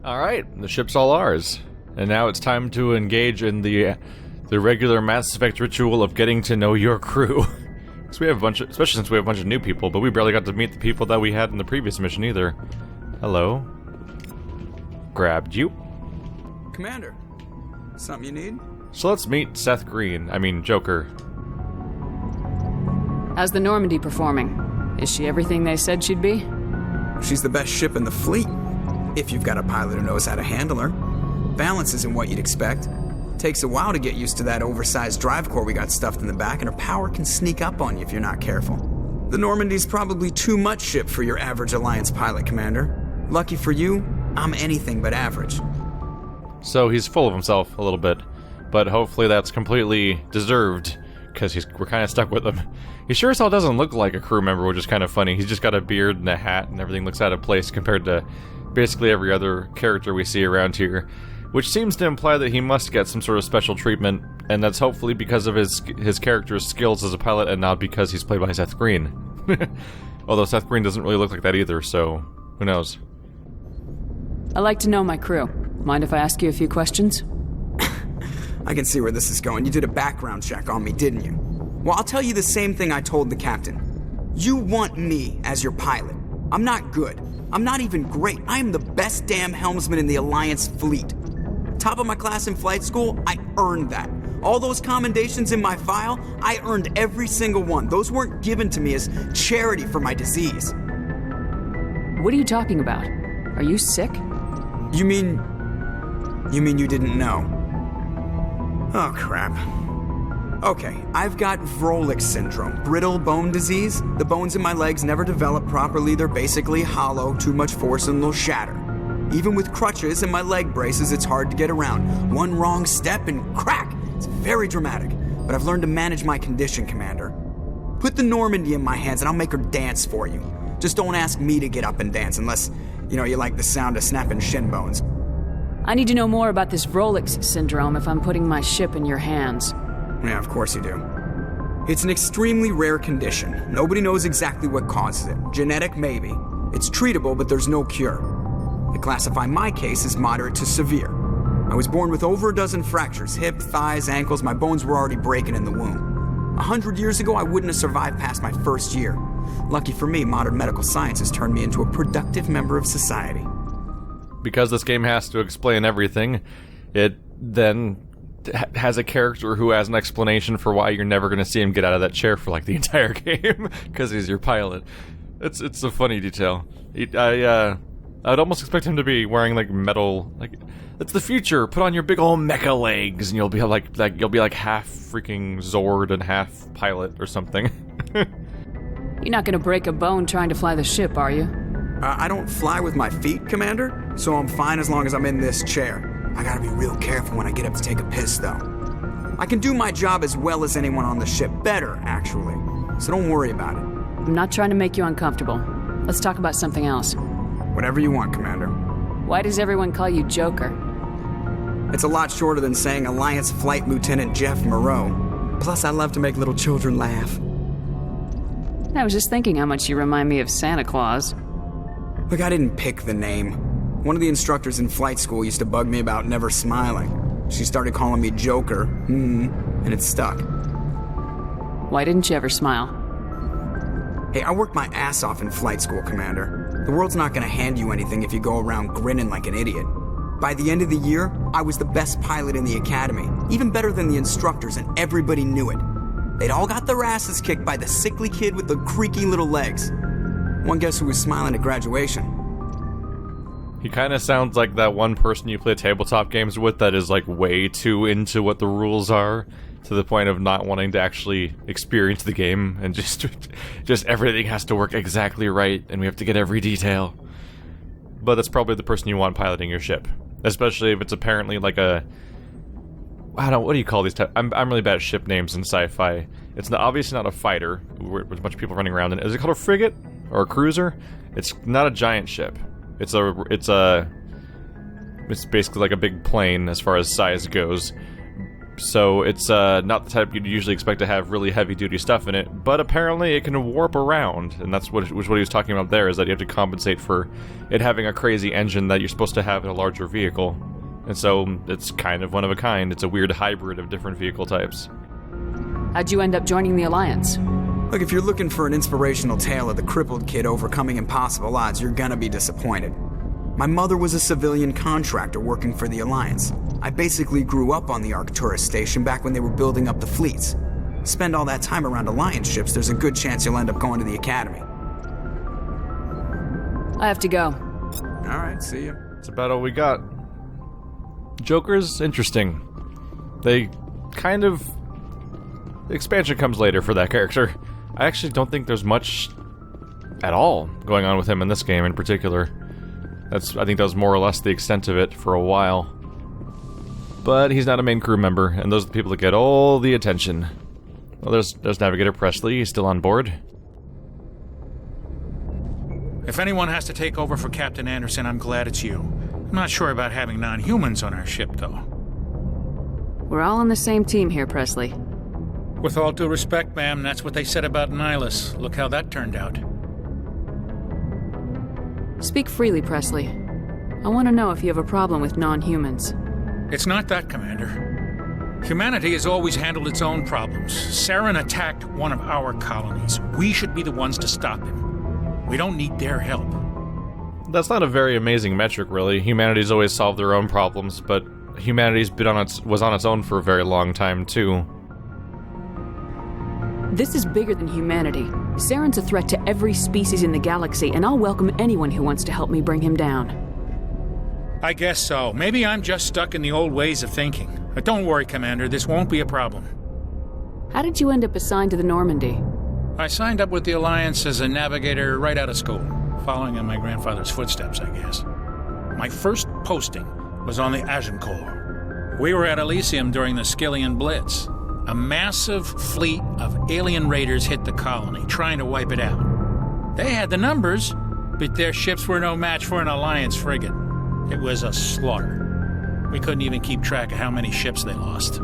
Alright, the ship's all ours. And now it's time to engage in the regular Mass Effect ritual of getting to know your crew. Because we have a bunch of, especially since we have a bunch of new people, but we barely got to meet the people that we had in the previous mission either. Hello. Grabbed you. Commander, something you need? So let's meet Seth Green, Joker. How's the Normandy performing? Is she everything they said she'd be? She's the best ship in the fleet, if you've got a pilot who knows how to handle her. Balance isn't what you'd expect. Takes a while to get used to that oversized drive core we got stuffed in the back, and her power can sneak up on you if you're not careful. The Normandy's probably too much ship for your average Alliance pilot, Commander. Lucky for you, I'm anything but average. So he's full of himself a little bit, but hopefully that's completely deserved, because we're kind of stuck with him. He sure as hell doesn't look like a crew member, which is kind of funny. He's just got a beard and a hat, and everything looks out of place compared to basically every other character we see around here, which seems to imply that he must get some sort of special treatment, and that's hopefully because of his character's skills as a pilot and not because he's played by Seth Green. Although Seth Green doesn't really look like that either, so who knows. I like to know my crew. Mind if I ask you a few questions? I can see where this is going. You did a background check on me, didn't you? Well, I'll tell you the same thing I told the captain. You want me as your pilot. I'm not good. I'm not even great. I am the best damn helmsman in the Alliance fleet. Top of my class in flight school, I earned that. All those commendations in my file, I earned every single one. Those weren't given to me as charity for my disease. What are you talking about? Are you sick? You mean you didn't know? Oh, crap. Okay, I've got Wrex syndrome, brittle bone disease. The bones in my legs never develop properly. They're basically hollow, too much force and they'll shatter. Even with crutches and my leg braces, it's hard to get around. One wrong step and crack! It's very dramatic, but I've learned to manage my condition, Commander. Put the Normandy in my hands and I'll make her dance for you. Just don't ask me to get up and dance unless, you like the sound of snapping shin bones. I need to know more about this Wrex syndrome if I'm putting my ship in your hands. Yeah, of course you do. It's an extremely rare condition. Nobody knows exactly what causes it. Genetic, maybe. It's treatable, but there's no cure. They classify my case as moderate to severe. I was born with over a dozen fractures, hip, thighs, ankles. My bones were already breaking in the womb. 100 years ago, I wouldn't have survived past my first year. Lucky for me, modern medical science has turned me into a productive member of society. Because this game has to explain everything, it then has a character who has an explanation for why you're never going to see him get out of that chair for like the entire game, because he's your pilot. It's a funny detail. I'd almost expect him to be wearing like metal, like it's the future. Put on your big old mecha legs, and you'll be like half freaking Zord and half pilot or something. You're not gonna break a bone trying to fly the ship, are you? I don't fly with my feet, Commander, so I'm fine as long as I'm in this chair. I gotta be real careful when I get up to take a piss, though. I can do my job as well as anyone on the ship. Better, actually. So don't worry about it. I'm not trying to make you uncomfortable. Let's talk about something else. Whatever you want, Commander. Why does everyone call you Joker? It's a lot shorter than saying Alliance Flight Lieutenant Jeff Moreau. Plus, I love to make little children laugh. I was just thinking how much you remind me of Santa Claus. Look, I didn't pick the name. One of the instructors in flight school used to bug me about never smiling. She started calling me Joker, and it stuck. Why didn't you ever smile? Hey, I worked my ass off in flight school, Commander. The world's not gonna hand you anything if you go around grinning like an idiot. By the end of the year, I was the best pilot in the academy, even better than the instructors, and everybody knew it. They'd all got their asses kicked by the sickly kid with the creaky little legs. One guess who was smiling at graduation? He kind of sounds like that one person you play tabletop games with that is like way too into what the rules are, to the point of not wanting to actually experience the game, and just everything has to work exactly right, and we have to get every detail. But that's probably the person you want piloting your ship, especially if it's apparently like a, I don't know, what do you call these types? I'm really bad at ship names in sci-fi. It's obviously not a fighter with a bunch of people running around. Is it called a frigate or a cruiser? It's not a giant ship. It's basically like a big plane as far as size goes. so it's not the type you'd usually expect to have really heavy-duty stuff in it, but apparently it can warp around, and that's what he was talking about there, is that you have to compensate for it having a crazy engine that you're supposed to have in a larger vehicle. And so it's kind of one of a kind. It's a weird hybrid of different vehicle types. How'd you end up joining the Alliance? Look, if you're looking for an inspirational tale of the crippled kid overcoming impossible odds, you're gonna be disappointed. My mother was a civilian contractor working for the Alliance. I basically grew up on the Arcturus station back when they were building up the fleets. Spend all that time around Alliance ships, there's a good chance you'll end up going to the Academy. I have to go. Alright, see ya. That's about all we got. Joker's interesting. They kind of... The expansion comes later for that character. I actually don't think there's much at all going on with him in this game in particular. I think that was more or less the extent of it for a while. But he's not a main crew member, and those are the people that get all the attention. Well, there's Navigator Presley. He's still on board. If anyone has to take over for Captain Anderson, I'm glad it's you. I'm not sure about having non-humans on our ship, though. We're all on the same team here, Presley. With all due respect, ma'am, that's what they said about Nihilus. Look how that turned out. Speak freely, Presley. I want to know if you have a problem with non-humans. It's not that, Commander. Humanity has always handled its own problems. Saren attacked one of our colonies. We should be the ones to stop him. We don't need their help. That's not a very amazing metric, really. Humanity's always solved their own problems, but humanity's was on its own for a very long time, too. This is bigger than humanity. Saren's a threat to every species in the galaxy, and I'll welcome anyone who wants to help me bring him down. I guess so. Maybe I'm just stuck in the old ways of thinking. But don't worry, Commander, this won't be a problem. How did you end up assigned to the Normandy? I signed up with the Alliance as a navigator right out of school, following in my grandfather's footsteps, I guess. My first posting was on the Agincourt. We were at Elysium during the Skillian Blitz. A massive fleet of alien raiders hit the colony, trying to wipe it out. They had the numbers, but their ships were no match for an Alliance frigate. It was a slaughter. We couldn't even keep track of how many ships they lost.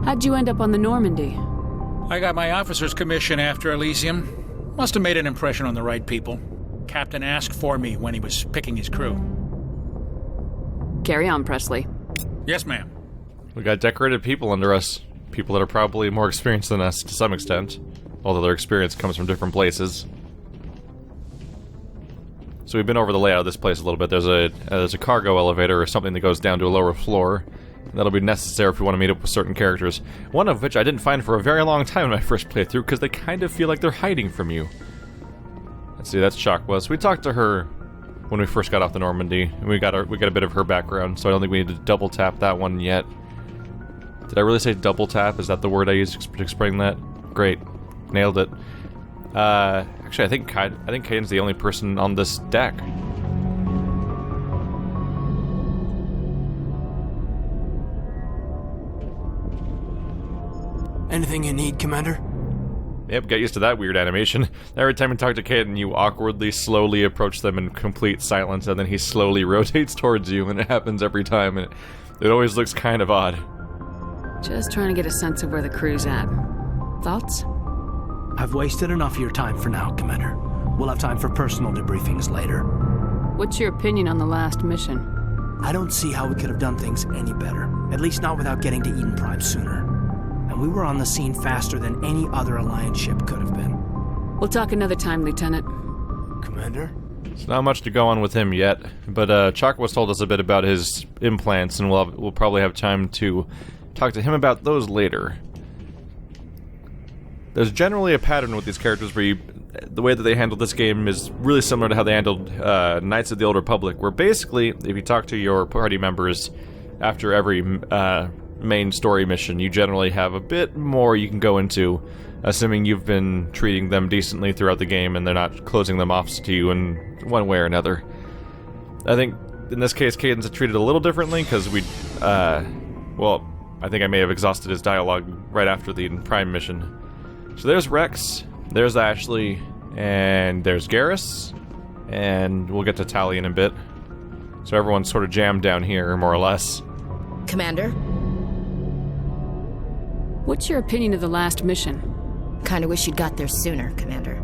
How'd you end up on the Normandy? I got my officer's commission after Elysium. Must have made an impression on the right people. Captain asked for me when he was picking his crew. Carry on, Presley. Yes, ma'am. We got decorated people under us. People that are probably more experienced than us to some extent, although their experience comes from different places. So we've been over the layout of this place a little bit. There's a cargo elevator or something that goes down to a lower floor. That'll be necessary if we want to meet up with certain characters. One of which I didn't find for a very long time in my first playthrough, because they kind of feel like they're hiding from you. Let's see, that's Chakwa. So we talked to her when we first got off the Normandy, and we got a bit of her background, so I don't think we need to double tap that one yet. Did I really say double tap? Is that the word I used to explain that? Great. Nailed it. Actually, I think Kaiden's the only person on this deck. Anything you need, Commander? Yep, get used to that weird animation. Every time you talk to Kaiden, you awkwardly, slowly approach them in complete silence, and then he slowly rotates towards you, and it happens every time, and it always looks kind of odd. Just trying to get a sense of where the crew's at. Thoughts? I've wasted enough of your time for now, Commander. We'll have time for personal debriefings later. What's your opinion on the last mission? I don't see how we could have done things any better. At least not without getting to Eden Prime sooner. And we were on the scene faster than any other Alliance ship could have been. We'll talk another time, Lieutenant. Commander? There's not much to go on with him yet, but Chakwa's told us a bit about his implants, and we'll probably have time to talk to him about those later. There's generally a pattern with these characters where the way that they handle this game is really similar to how they handled Knights of the Old Republic, where basically, if you talk to your party members after every main story mission, you generally have a bit more you can go into, assuming you've been treating them decently throughout the game and they're not closing them off to you in one way or another. I think, in this case, Kaiden's treated a little differently, because well, I think I may have exhausted his dialogue right after the Prime mission. So there's Wrex, there's Ashley, and there's Garrus, and we'll get to Tali in a bit. So everyone's sort of jammed down here, more or less. Commander? What's your opinion of the last mission? Kinda wish you'd got there sooner, Commander.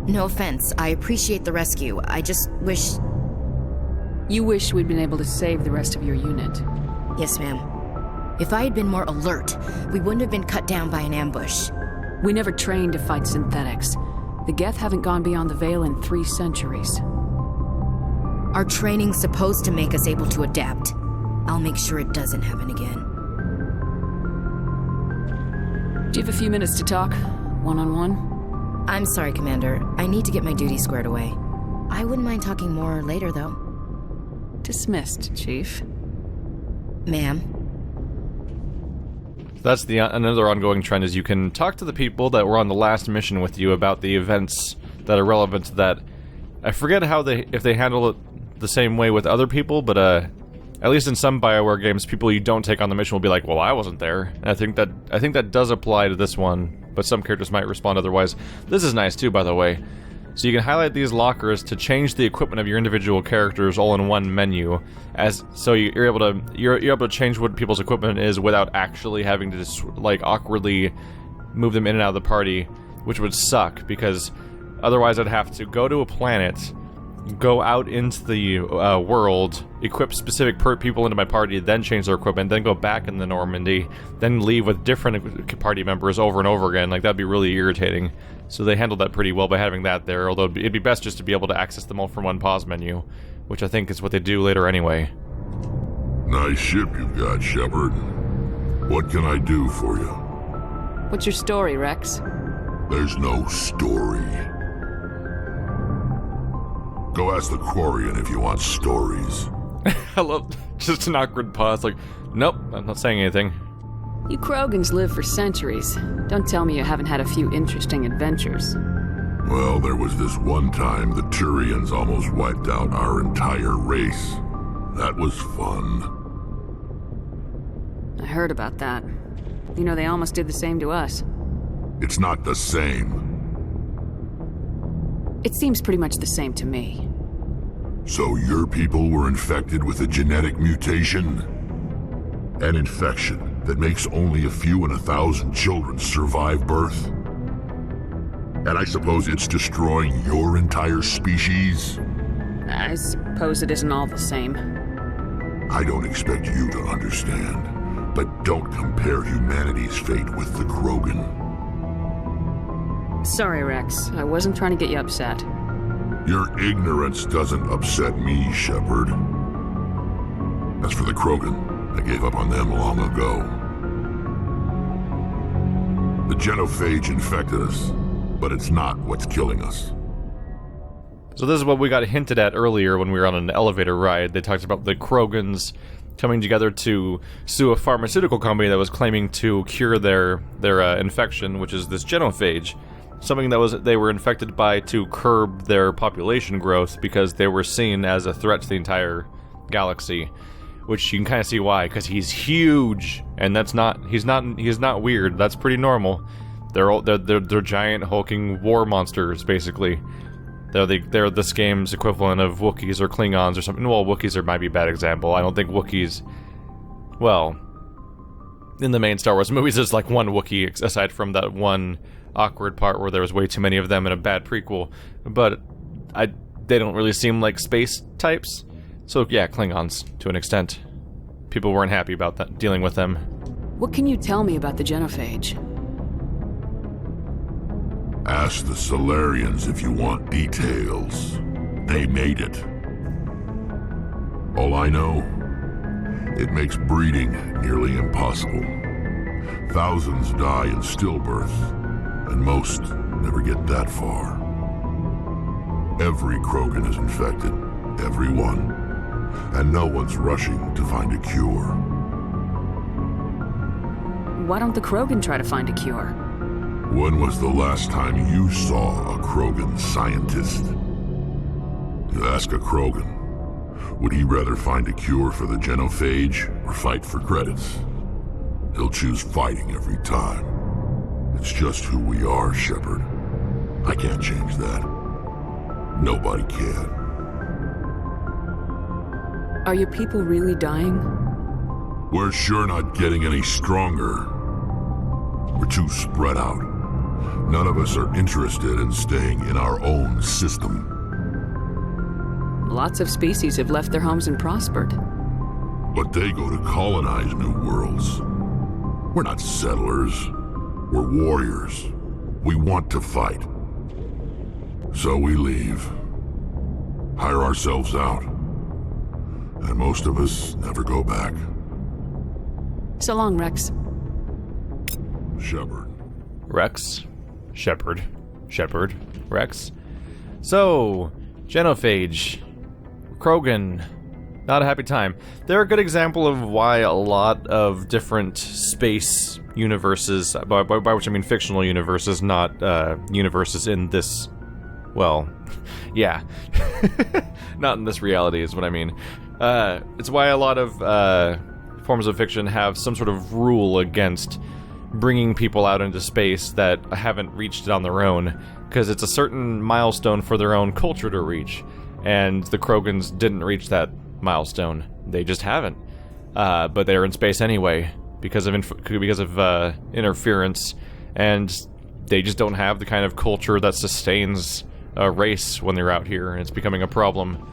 No offense, I appreciate the rescue. I just wish... You wish we'd been able to save the rest of your unit. Yes, ma'am. If I had been more alert, we wouldn't have been cut down by an ambush. We never trained to fight synthetics. The Geth haven't gone beyond the Veil in 3 centuries. Our training's supposed to make us able to adapt. I'll make sure it doesn't happen again. Do you have a few minutes to talk? One-on-one? I'm sorry, Commander. I need to get my duty squared away. I wouldn't mind talking more later, though. Dismissed, Chief. Ma'am. That's another ongoing trend is you can talk to the people that were on the last mission with you about the events that are relevant to that. I forget if they handle it the same way with other people, but at least in some BioWare games, people you don't take on the mission will be like, "Well, I wasn't there." And I think that does apply to this one, but some characters might respond otherwise. This is nice too, by the way. So you can highlight these lockers to change the equipment of your individual characters all in one menu, so you're able to change what people's equipment is without actually having to just like awkwardly move them in and out of the party, which would suck because otherwise I'd have to go to a planet, go out into the world, equip specific people into my party, then change their equipment, then go back in the Normandy, then leave with different party members over and over again. Like, that'd be really irritating. So they handled that pretty well by having that there, although it'd be best just to be able to access them all from one pause menu, which I think is what they do later anyway. Nice ship you've got, Shepard. What can I do for you? What's your story, Wrex? There's no story. Go ask the Quarian if you want stories. I love just an awkward pause, like, nope, I'm not saying anything. You Krogans live for centuries. Don't tell me you haven't had a few interesting adventures. Well, there was this one time the Turians almost wiped out our entire race. That was fun. I heard about that. You know, they almost did the same to us. It's not the same. It seems pretty much the same to me. So your people were infected with a genetic mutation? An infection that makes only a few in 1,000 children survive birth? And I suppose it's destroying your entire species? I suppose it isn't all the same. I don't expect you to understand, but don't compare humanity's fate with the Krogan. Sorry, Wrex. I wasn't trying to get you upset. Your ignorance doesn't upset me, Shepard. As for the Krogan, I gave up on them long ago. The Genophage infected us, but it's not what's killing us. So this is what we got hinted at earlier when we were on an elevator ride. They talked about the Krogans coming together to sue a pharmaceutical company that was claiming to cure their infection, which is this Genophage. Something that they were infected by to curb their population growth because they were seen as a threat to the entire galaxy. Which you can kind of see why, because he's huge, and he's not weird. That's pretty normal. They're giant hulking war monsters, basically. They're this game's equivalent of Wookiees or Klingons or something. Well, Wookiees might be a bad example. I don't think Wookiees. Well, in the main Star Wars movies, there's like one Wookiee aside from that one awkward part where there was way too many of them in a bad prequel. But they don't really seem like space types. So yeah, Klingons, to an extent. People weren't happy about that, dealing with them. What can you tell me about the Genophage? Ask the Solarians if you want details. They made it. All I know, it makes breeding nearly impossible. Thousands die in stillbirth, and most never get that far. Every Krogan is infected, every one. And no one's rushing to find a cure. Why don't the Krogan try to find a cure? When was the last time you saw a Krogan scientist? You ask a Krogan, would he rather find a cure for the Genophage or fight for credits? He'll choose fighting every time. It's just who we are, Shepard. I can't change that. Nobody can. Are your people really dying? We're sure not getting any stronger. We're too spread out. None of us are interested in staying in our own system. Lots of species have left their homes and prospered. But they go to colonize new worlds. We're not settlers. We're warriors. We want to fight. So we leave. Hire ourselves out. And most of us never go back. So long, Wrex. Shepard. Wrex. Shepard. Shepard. Wrex. So, Genophage. Krogan. Not a happy time. They're a good example of why a lot of different space universes, by which I mean fictional universes, not universes in this, well, yeah. Not in this reality is what I mean. It's why a lot of forms of fiction have some sort of rule against bringing people out into space that haven't reached it on their own, because it's a certain milestone for their own culture to reach, and the Krogans didn't reach that milestone. They just haven't. But they're in space anyway because of interference, and they just don't have the kind of culture that sustains a race when they're out here, and it's becoming a problem.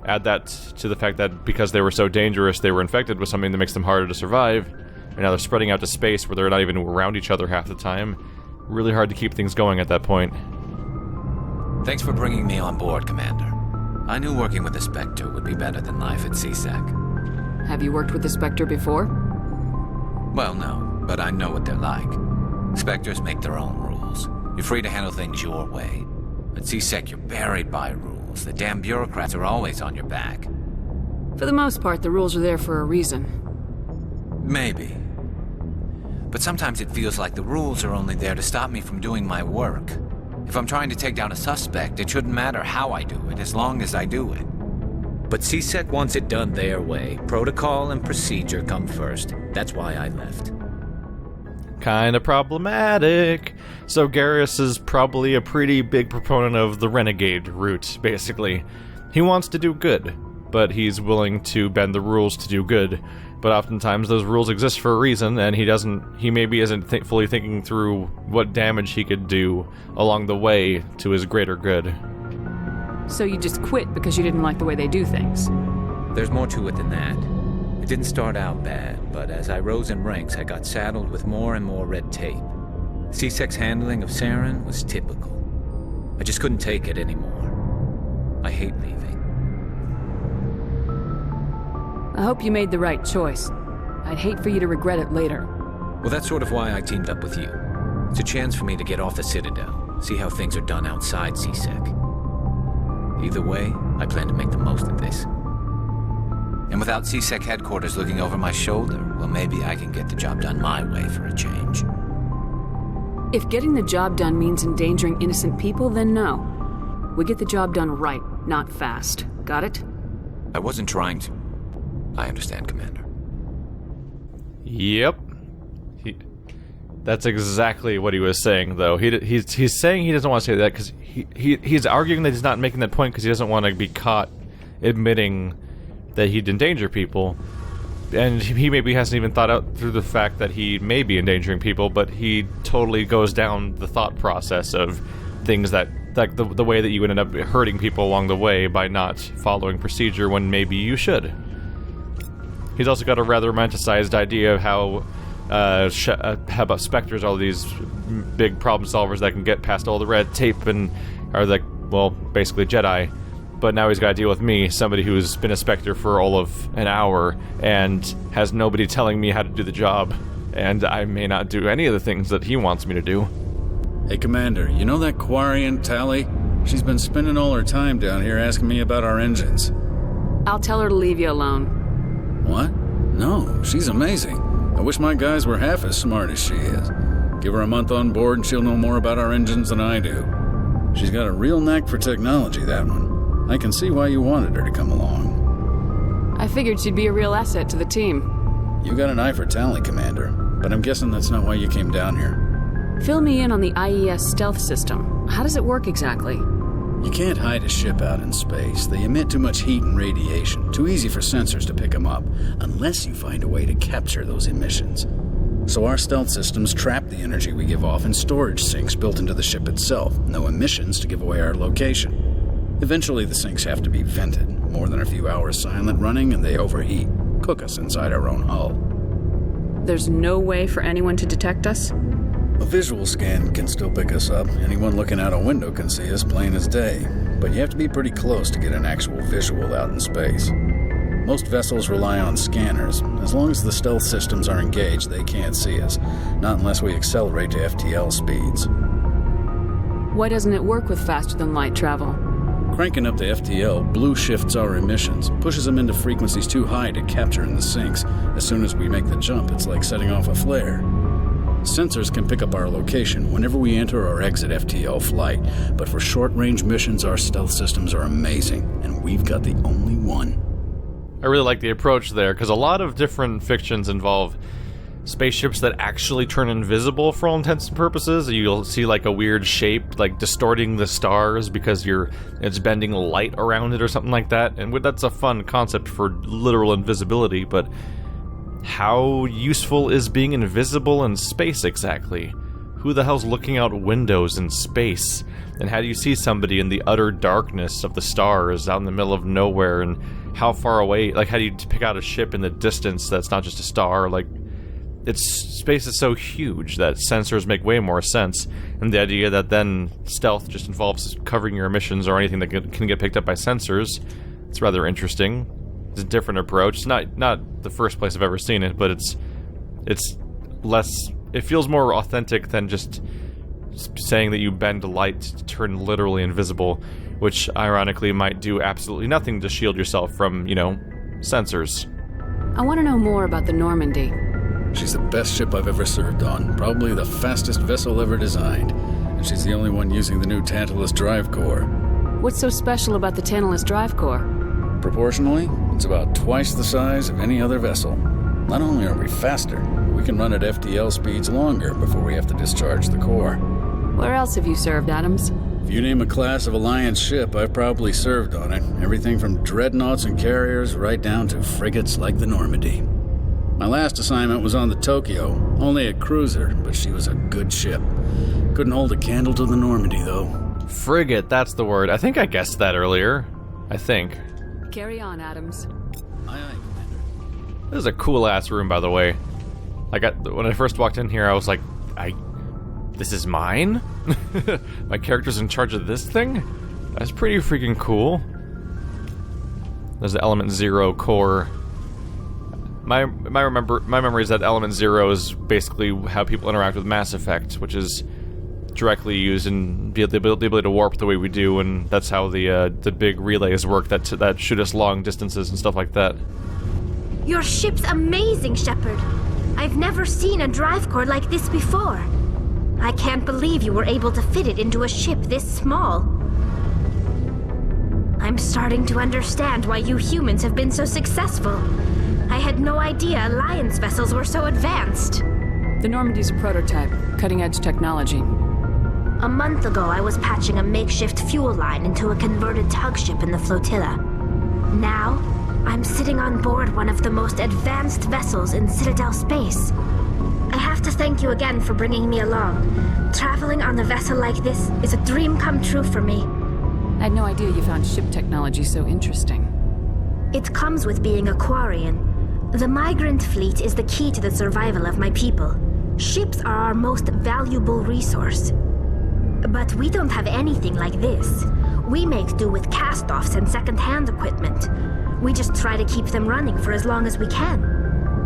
Add that to the fact that because they were so dangerous, they were infected with something that makes them harder to survive, and now they're spreading out to space where they're not even around each other half the time. Really hard to keep things going at that point. Thanks for bringing me on board, Commander. I knew working with the Spectre would be better than life at C-SEC. Have you worked with the Spectre before? Well, no, but I know what they're like. Spectres make their own rules. You're free to handle things your way. At C-SEC, you're buried by rules. The damn bureaucrats are always on your back. For the most part, the rules are there for a reason. Maybe. But sometimes it feels like the rules are only there to stop me from doing my work. If I'm trying to take down a suspect, it shouldn't matter how I do it, as long as I do it. But C-SEC wants it done their way. Protocol and procedure come first. That's why I left. Kinda problematic. So Garrus is probably a pretty big proponent of the renegade route, basically. He wants to do good, but he's willing to bend the rules to do good. But oftentimes those rules exist for a reason, and he maybe isn't fully thinking through what damage he could do along the way to his greater good. So you just quit because you didn't like the way they do things? There's more to it than that. It didn't start out bad, but as I rose in ranks, I got saddled with more and more red tape. C-SEC's handling of Saren was typical. I just couldn't take it anymore. I hate leaving. I hope you made the right choice. I'd hate for you to regret it later. Well, that's sort of why I teamed up with you. It's a chance for me to get off the Citadel, see how things are done outside C-SEC. Either way, I plan to make the most of this. And without C-SEC headquarters looking over my shoulder, well, maybe I can get the job done my way for a change. If getting the job done means endangering innocent people, then no. We get the job done right, not fast. Got it? I wasn't trying to. I understand, Commander. Yep. That's exactly what he was saying, though. He's saying he doesn't want to say that because he's arguing that he's not making that point because he doesn't want to be caught admitting that he'd endanger people. And he maybe hasn't even thought out through the fact that he may be endangering people, but he totally goes down the thought process of things that, like the way that you end up hurting people along the way by not following procedure when maybe you should. He's also got a rather romanticized idea of how about Spectres, all these big problem solvers that can get past all the red tape and are like, well, basically Jedi. But now he's got to deal with me, somebody who's been a Spectre for all of an hour and has nobody telling me how to do the job, and I may not do any of the things that he wants me to do. Hey, Commander, you know that Quarian, Tali? She's been spending all her time down here asking me about our engines. I'll tell her to leave you alone. What? No, she's amazing. I wish my guys were half as smart as she is. Give her a month on board and she'll know more about our engines than I do. She's got a real knack for technology, that one. I can see why you wanted her to come along. I figured she'd be a real asset to the team. You got an eye for Tali, Commander, but I'm guessing that's not why you came down here. Fill me in on the IES stealth system. How does it work exactly? You can't hide a ship out in space. They emit too much heat and radiation. Too easy for sensors to pick them up, unless you find a way to capture those emissions. So our stealth systems trap the energy we give off in storage sinks built into the ship itself. No emissions to give away our location. Eventually the sinks have to be vented. More than a few hours silent running and they overheat. Cook us inside our own hull. There's no way for anyone to detect us? A visual scan can still pick us up. Anyone looking out a window can see us plain as day. But you have to be pretty close to get an actual visual out in space. Most vessels rely on scanners. As long as the stealth systems are engaged, they can't see us. Not unless we accelerate to FTL speeds. Why doesn't it work with faster-than-light travel? Cranking up to FTL blue shifts our emissions, pushes them into frequencies too high to capture in the sinks. As soon as we make the jump, it's like setting off a flare. Sensors can pick up our location whenever we enter or exit FTL flight, but for short-range missions, our stealth systems are amazing, and we've got the only one. I really like the approach there, because a lot of different fictions involve spaceships that actually turn invisible for all intents and purposes. You'll see like a weird shape, like distorting the stars because it's bending light around it or something like that, and that's a fun concept for literal invisibility, but how useful is being invisible in space exactly? Who the hell's looking out windows in space? And how do you see somebody in the utter darkness of the stars out in the middle of nowhere? And how far away, like how do you pick out a ship in the distance that's not just a star? Like, space is so huge that sensors make way more sense. And the idea that then stealth just involves covering your emissions or anything that can get picked up by sensors, it's rather interesting. It's a different approach. It's not the first place I've ever seen it, but it's less. It feels more authentic than just saying that you bend light to turn literally invisible, which ironically might do absolutely nothing to shield yourself from, sensors. I want to know more about the Normandy. She's the best ship I've ever served on, probably the fastest vessel ever designed, and she's the only one using the new Tantalus drive core. What's so special about the Tantalus drive core? Proportionally, it's about twice the size of any other vessel. Not only are we faster, but we can run at FTL speeds longer before we have to discharge the core. Where else have you served, Adams? If you name a class of Alliance ship, I've probably served on it. Everything from dreadnoughts and carriers right down to frigates like the Normandy. My last assignment was on the Tokyo, only a cruiser, but she was a good ship. Couldn't hold a candle to the Normandy, though. Frigate, that's the word. I think I guessed that earlier. I think. Carry on, Adams. Aye, aye, Commander. This is a cool-ass room, by the way. When I first walked in here, I was like, this is mine? My character's in charge of this thing? That's pretty freaking cool. There's the Element Zero core. My memory is that Element Zero is basically how people interact with Mass Effect, which is directly used and the ability to warp the way we do, and that's how the big relays work that shoot us long distances and stuff like that. Your ship's amazing, Shepard. I've never seen a drive core like this before. I can't believe you were able to fit it into a ship this small. I'm starting to understand why you humans have been so successful. I had no idea Alliance vessels were so advanced. The Normandy's a prototype, cutting-edge technology. A month ago, I was patching a makeshift fuel line into a converted tug ship in the flotilla. Now, I'm sitting on board one of the most advanced vessels in Citadel space. I have to thank you again for bringing me along. Traveling on a vessel like this is a dream come true for me. I had no idea you found ship technology so interesting. It comes with being a Quarian. The migrant fleet is the key to the survival of my people. Ships are our most valuable resource. But we don't have anything like this. We make do with cast-offs and second-hand equipment. We just try to keep them running for as long as we can.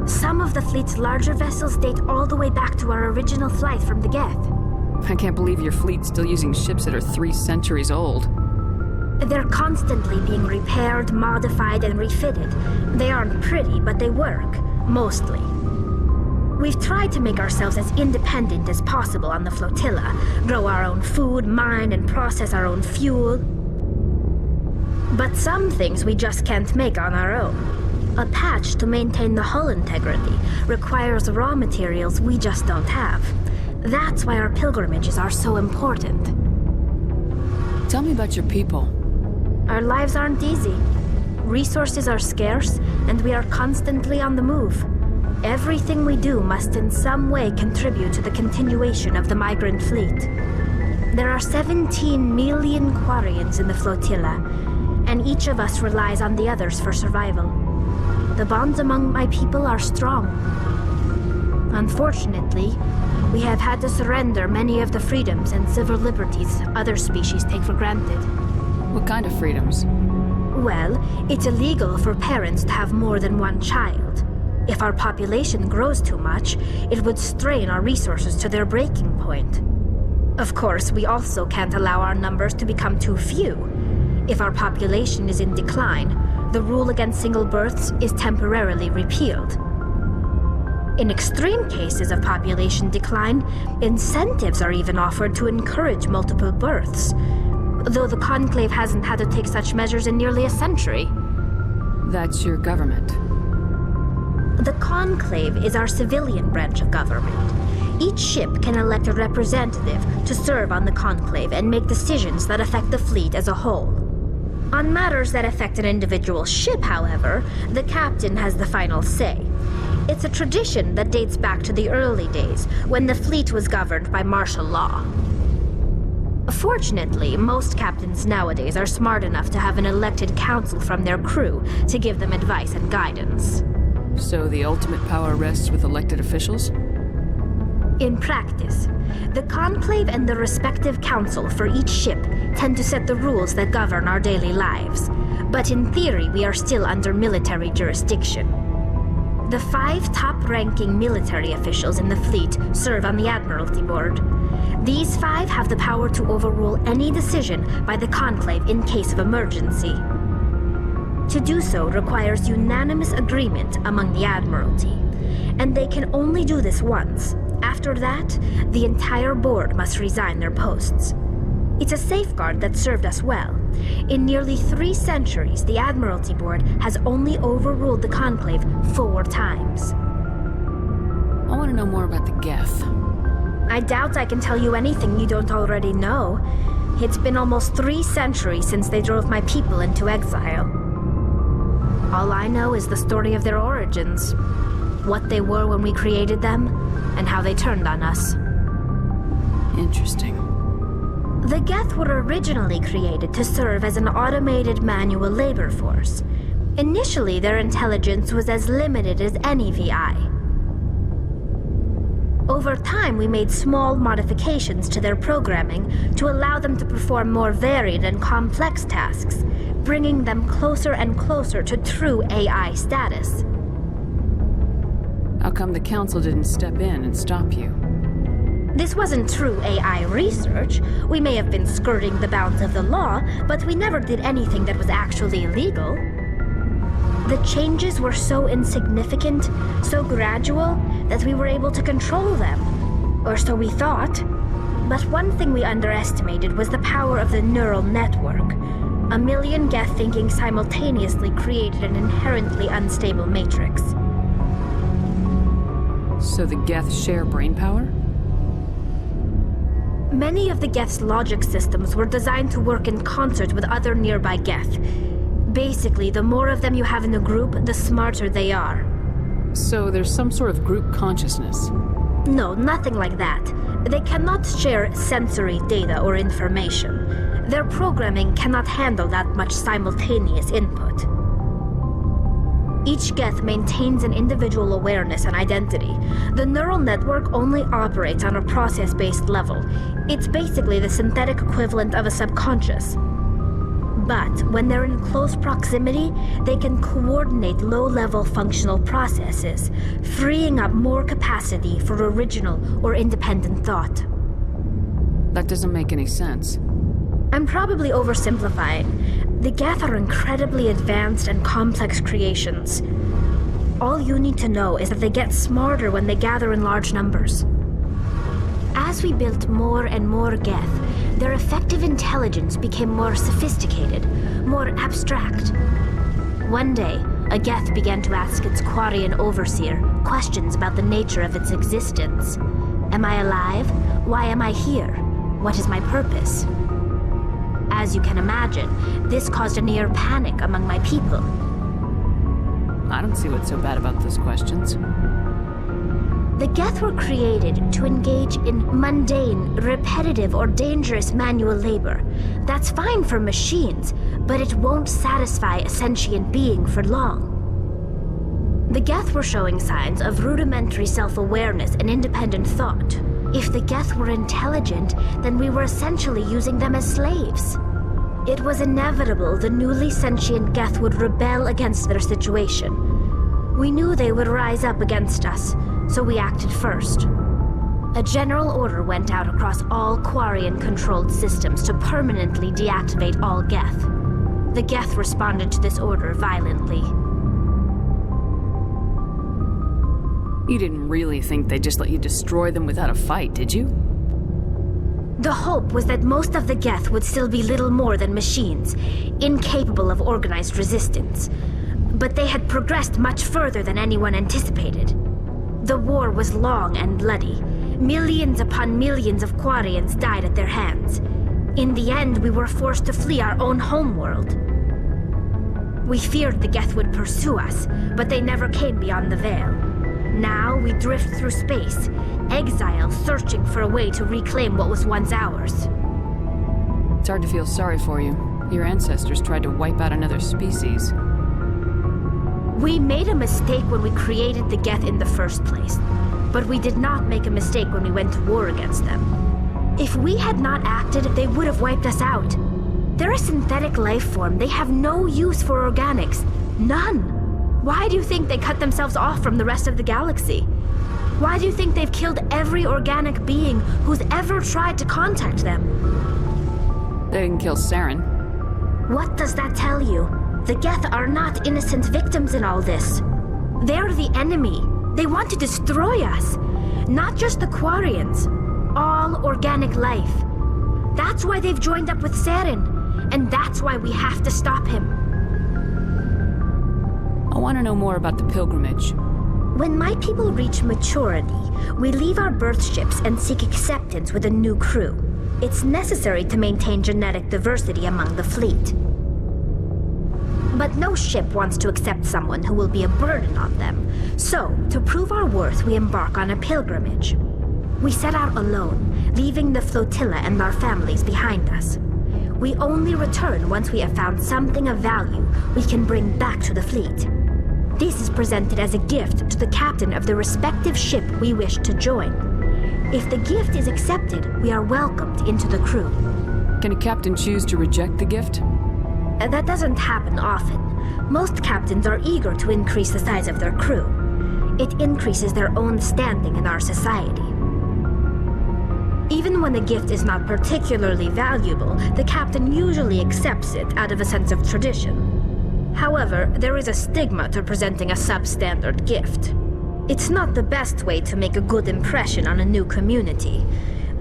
Some of the fleet's larger vessels date all the way back to our original flight from the Geth. I can't believe your fleet's still using ships that are 3 centuries old. They're constantly being repaired, modified, and refitted. They aren't pretty, but they work, mostly. We've tried to make ourselves as independent as possible on the flotilla, grow our own food, mine and process our own fuel. But some things we just can't make on our own. A patch to maintain the hull integrity requires raw materials we just don't have. That's why our pilgrimages are so important. Tell me about your people. Our lives aren't easy. Resources are scarce, and we are constantly on the move. Everything we do must in some way contribute to the continuation of the migrant fleet. There are 17 million Quarians in the flotilla, and each of us relies on the others for survival. The bonds among my people are strong. Unfortunately, we have had to surrender many of the freedoms and civil liberties other species take for granted. What kind of freedoms? Well, it's illegal for parents to have more than one child. If our population grows too much, it would strain our resources to their breaking point. Of course, we also can't allow our numbers to become too few. If our population is in decline, the rule against single births is temporarily repealed. In extreme cases of population decline, incentives are even offered to encourage multiple births, though the Conclave hasn't had to take such measures in nearly a century. That's your government. The Conclave is our civilian branch of government. Each ship can elect a representative to serve on the Conclave and make decisions that affect the fleet as a whole. On matters that affect an individual ship, however, the captain has the final say. It's a tradition that dates back to the early days, when the fleet was governed by martial law. Fortunately, most captains nowadays are smart enough to have an elected council from their crew to give them advice and guidance. So the ultimate power rests with elected officials? In practice, the Conclave and the respective council for each ship tend to set the rules that govern our daily lives. But in theory, we are still under military jurisdiction. The 5 top-ranking military officials in the fleet serve on the Admiralty Board. These 5 have the power to overrule any decision by the Conclave in case of emergency. To do so requires unanimous agreement among the Admiralty, and they can only do this once. After that, the entire board must resign their posts. It's a safeguard that served us well. In nearly 3 centuries, the Admiralty Board has only overruled the Conclave 4 times. I want to know more about the Geth. I doubt I can tell you anything you don't already know. It's been almost 3 centuries since they drove my people into exile. All I know is the story of their origins, what they were when we created them, and how they turned on us. Interesting. The Geth were originally created to serve as an automated manual labor force. Initially, their intelligence was as limited as any VI. Over time, we made small modifications to their programming to allow them to perform more varied and complex tasks, bringing them closer and closer to true AI status. How come the Council didn't step in and stop you? This wasn't true AI research. We may have been skirting the bounds of the law, but we never did anything that was actually illegal. The changes were so insignificant, so gradual, that we were able to control them. Or so we thought. But one thing we underestimated was the power of the neural network. 1 million Geth thinking simultaneously created an inherently unstable matrix. So the Geth share brainpower? Many of the Geth's logic systems were designed to work in concert with other nearby Geth. Basically, the more of them you have in the group, the smarter they are. So there's some sort of group consciousness? No, nothing like that. They cannot share sensory data or information. Their programming cannot handle that much simultaneous input. Each Geth maintains an individual awareness and identity. The neural network only operates on a process-based level. It's basically the synthetic equivalent of a subconscious. But when they're in close proximity, they can coordinate low-level functional processes, freeing up more capacity for original or independent thought. That doesn't make any sense. I'm probably oversimplifying. The Geth are incredibly advanced and complex creations. All you need to know is that they get smarter when they gather in large numbers. As we built more and more Geth, their effective intelligence became more sophisticated, more abstract. One day, a Geth began to ask its Quarian overseer questions about the nature of its existence. Am I alive? Why am I here? What is my purpose? As you can imagine, this caused a near panic among my people. I don't see what's so bad about those questions. The Geth were created to engage in mundane, repetitive, or dangerous manual labor. That's fine for machines, but it won't satisfy a sentient being for long. The Geth were showing signs of rudimentary self-awareness and independent thought. If the Geth were intelligent, then we were essentially using them as slaves. It was inevitable the newly sentient Geth would rebel against their situation. We knew they would rise up against us, so we acted first. A general order went out across all Quarian-controlled systems to permanently deactivate all Geth. The Geth responded to this order violently. You didn't really think they'd just let you destroy them without a fight, did you? The hope was that most of the Geth would still be little more than machines, incapable of organized resistance. But they had progressed much further than anyone anticipated. The war was long and bloody. Millions upon millions of Quarians died at their hands. In the end, we were forced to flee our own homeworld. We feared the Geth would pursue us, but they never came beyond the Veil. Now we drift through space, exile, searching for a way to reclaim what was once ours. It's hard to feel sorry for you. Your ancestors tried to wipe out another species. We made a mistake when we created the Geth in the first place, but we did not make a mistake when we went to war against them. If we had not acted, they would have wiped us out. They're a synthetic life form. They have no use for organics. None. Why do you think they cut themselves off from the rest of the galaxy? Why do you think they've killed every organic being who's ever tried to contact them? They didn't kill Saren. What does that tell you? The Geth are not innocent victims in all this. They're the enemy. They want to destroy us. Not just the Quarians. All organic life. That's why they've joined up with Saren. And that's why we have to stop him. I want to know more about the pilgrimage. When my people reach maturity, we leave our birth ships and seek acceptance with a new crew. It's necessary to maintain genetic diversity among the fleet. But no ship wants to accept someone who will be a burden on them. So, to prove our worth, we embark on a pilgrimage. We set out alone, leaving the flotilla and our families behind us. We only return once we have found something of value we can bring back to the fleet. This is presented as a gift to the captain of the respective ship we wish to join. If the gift is accepted, we are welcomed into the crew. Can a captain choose to reject the gift? That doesn't happen often. Most captains are eager to increase the size of their crew. It increases their own standing in our society. Even when the gift is not particularly valuable, the captain usually accepts it out of a sense of tradition. However, there is a stigma to presenting a substandard gift. It's not the best way to make a good impression on a new community.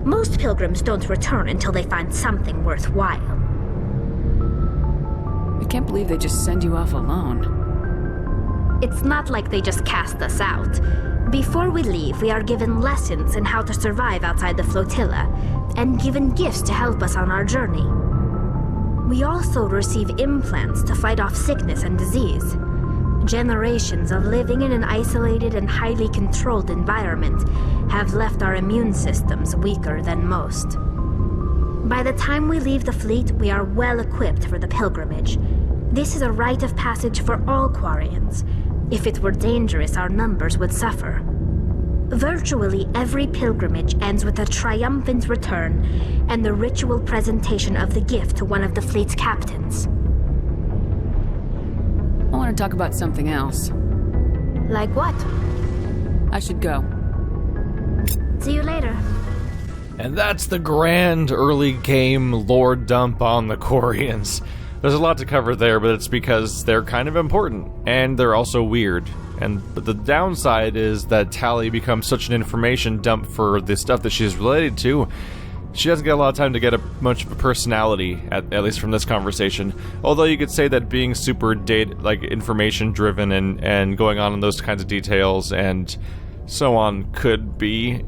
Most pilgrims don't return until they find something worthwhile. I can't believe they just send you off alone. It's not like they just cast us out. Before we leave, we are given lessons in how to survive outside the flotilla, and given gifts to help us on our journey. We also receive implants to fight off sickness and disease. Generations of living in an isolated and highly controlled environment have left our immune systems weaker than most. By the time we leave the fleet, we are well equipped for the pilgrimage. This is a rite of passage for all Quarians. If it were dangerous, our numbers would suffer. Virtually every pilgrimage ends with a triumphant return and the ritual presentation of the gift to one of the fleet's captains. I want to talk about something else. Like what? I should go. See you later. And that's the grand early game lore dump on the Quarians. There's a lot to cover there, but it's because they're kind of important, and they're also weird. But the downside is that Tali becomes such an information dump for the stuff that she's related to. She doesn't get a lot of time to get much of a personality, at least from this conversation. Although you could say that being super information driven and going on in those kinds of details and so on could be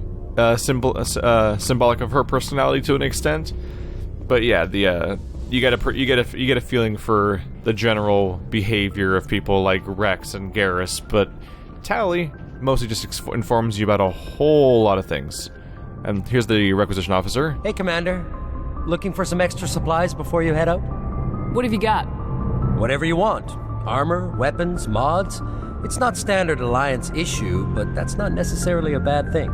symbolic of her personality to an extent. But yeah, you get a feeling for the general behavior of people like Wrex and Garrus, but Tali mostly just informs you about a whole lot of things. And here's the Requisition officer. Hey, Commander. Looking for some extra supplies before you head out? What have you got? Whatever you want. Armor, weapons, mods. It's not standard Alliance issue, but that's not necessarily a bad thing.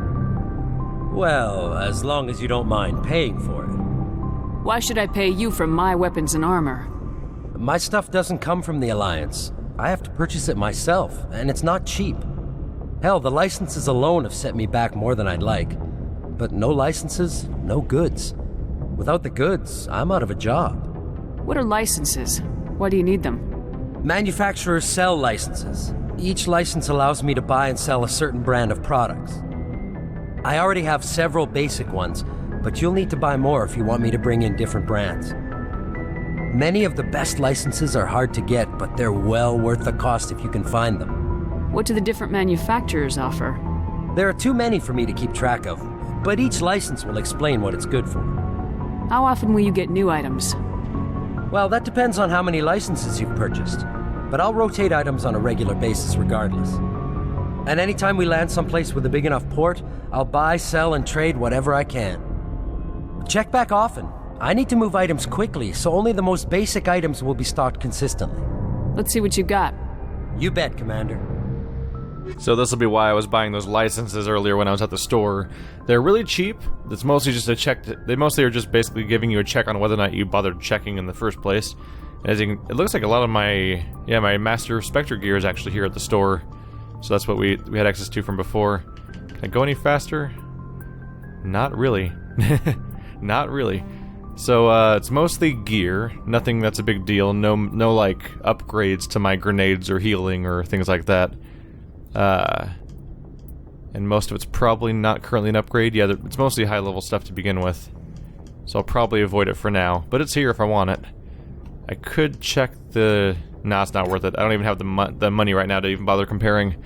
Well, as long as you don't mind paying for it. Why should I pay you for my weapons and armor? My stuff doesn't come from the Alliance. I have to purchase it myself, and it's not cheap. Hell, the licenses alone have set me back more than I'd like. But no licenses, no goods. Without the goods, I'm out of a job. What are licenses? Why do you need them? Manufacturers sell licenses. Each license allows me to buy and sell a certain brand of products. I already have several basic ones, but you'll need to buy more if you want me to bring in different brands. Many of the best licenses are hard to get, but they're well worth the cost if you can find them. What do the different manufacturers offer? There are too many for me to keep track of, but each license will explain what it's good for. How often will you get new items? Well, that depends on how many licenses you've purchased, but I'll rotate items on a regular basis regardless. And anytime we land someplace with a big enough port, I'll buy, sell, and trade whatever I can. Check back often. I need to move items quickly, so only the most basic items will be stocked consistently. Let's see what you've got. You bet, Commander. So this will be why I was buying those licenses earlier when I was at the store. They're really cheap. It's mostly just a check. They mostly are just basically giving you a check on whether or not you bothered checking in the first place. As you can, it looks like a lot of my Master Spectre gear is actually here at the store. So that's what we had access to from before. Can I go any faster? Not really. Not really. So it's mostly gear. Nothing that's a big deal. No like upgrades to my grenades or healing or things like that. And most of it's probably not currently an upgrade. Yeah, it's mostly high-level stuff to begin with. So I'll probably avoid it for now. But it's here if I want it. I could check the... Nah, it's not worth it. I don't even have the money right now to even bother comparing.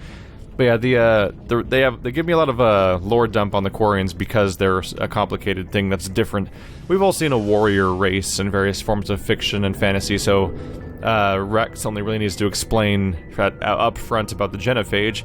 But yeah, they give me a lot of lore dump on the Quarians because they're a complicated thing that's different. We've all seen a warrior race in various forms of fiction and fantasy, so Wrex only really needs to explain up front about the Genophage.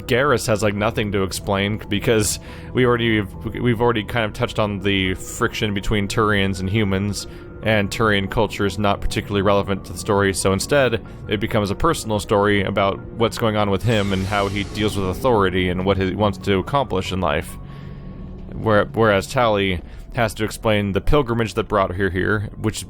Garrus has like nothing to explain because we've already kind of touched on the friction between Turians and humans, and Turian culture is not particularly relevant to the story, so instead it becomes a personal story about what's going on with him and how he deals with authority and what he wants to accomplish in life. Whereas Tali has to explain the pilgrimage that brought her here, which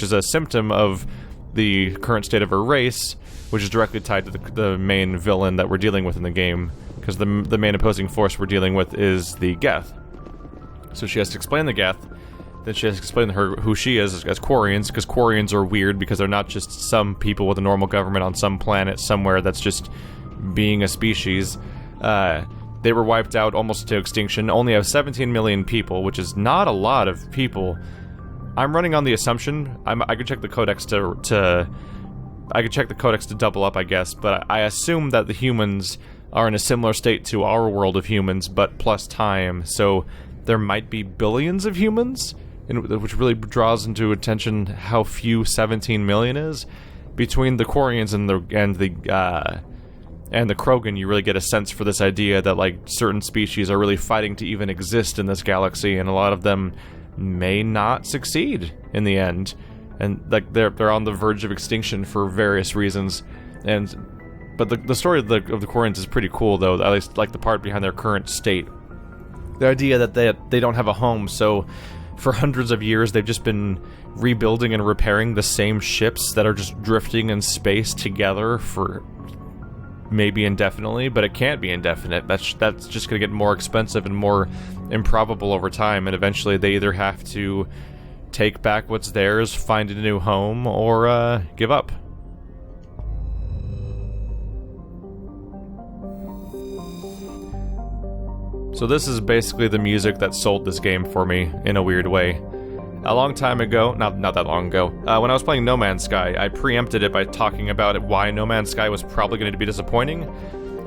is a symptom of the current state of her race, which is directly tied to the main villain that we're dealing with in the game, because the main opposing force we're dealing with is the Geth. So she has to explain the Geth. Then she has to explain who she is as Quarians, because Quarians are weird because they're not just some people with a normal government on some planet somewhere that's just being a species. They were wiped out almost to extinction, only have 17 million people, which is not a lot of people. I'm running on the assumption, I could check the codex to double up, I guess, but I assume that the humans are in a similar state to our world of humans, but plus time, so there might be billions of humans, which really draws into attention how few 17 million is. Between the Quarians and the Krogan, you really get a sense for this idea that like certain species are really fighting to even exist in this galaxy, and a lot of them may not succeed in the end, and like they're on the verge of extinction for various reasons. But the story of the Quarians is pretty cool, though. At least like the part behind their current state. The idea that they don't have a home, so for hundreds of years they've just been rebuilding and repairing the same ships that are just drifting in space together for maybe indefinitely, but it can't be indefinite. That's just going to get more expensive and more improbable over time, and eventually they either have to take back what's theirs, find a new home, or give up. So this is basically the music that sold this game for me, in a weird way. A long time ago, not that long ago, when I was playing No Man's Sky, I preempted it by talking about why No Man's Sky was probably going to be disappointing.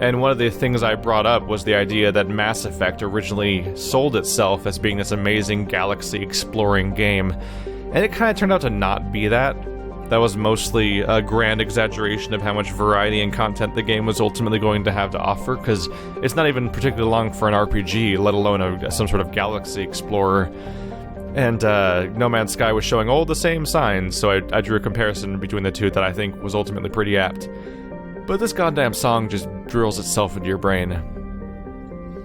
And one of the things I brought up was the idea that Mass Effect originally sold itself as being this amazing galaxy-exploring game. And it kind of turned out to not be that. That was mostly a grand exaggeration of how much variety and content the game was ultimately going to have to offer, because it's not even particularly long for an RPG, let alone some sort of galaxy explorer. And No Man's Sky was showing all the same signs, so I drew a comparison between the two that I think was ultimately pretty apt. But this goddamn song just drills itself into your brain.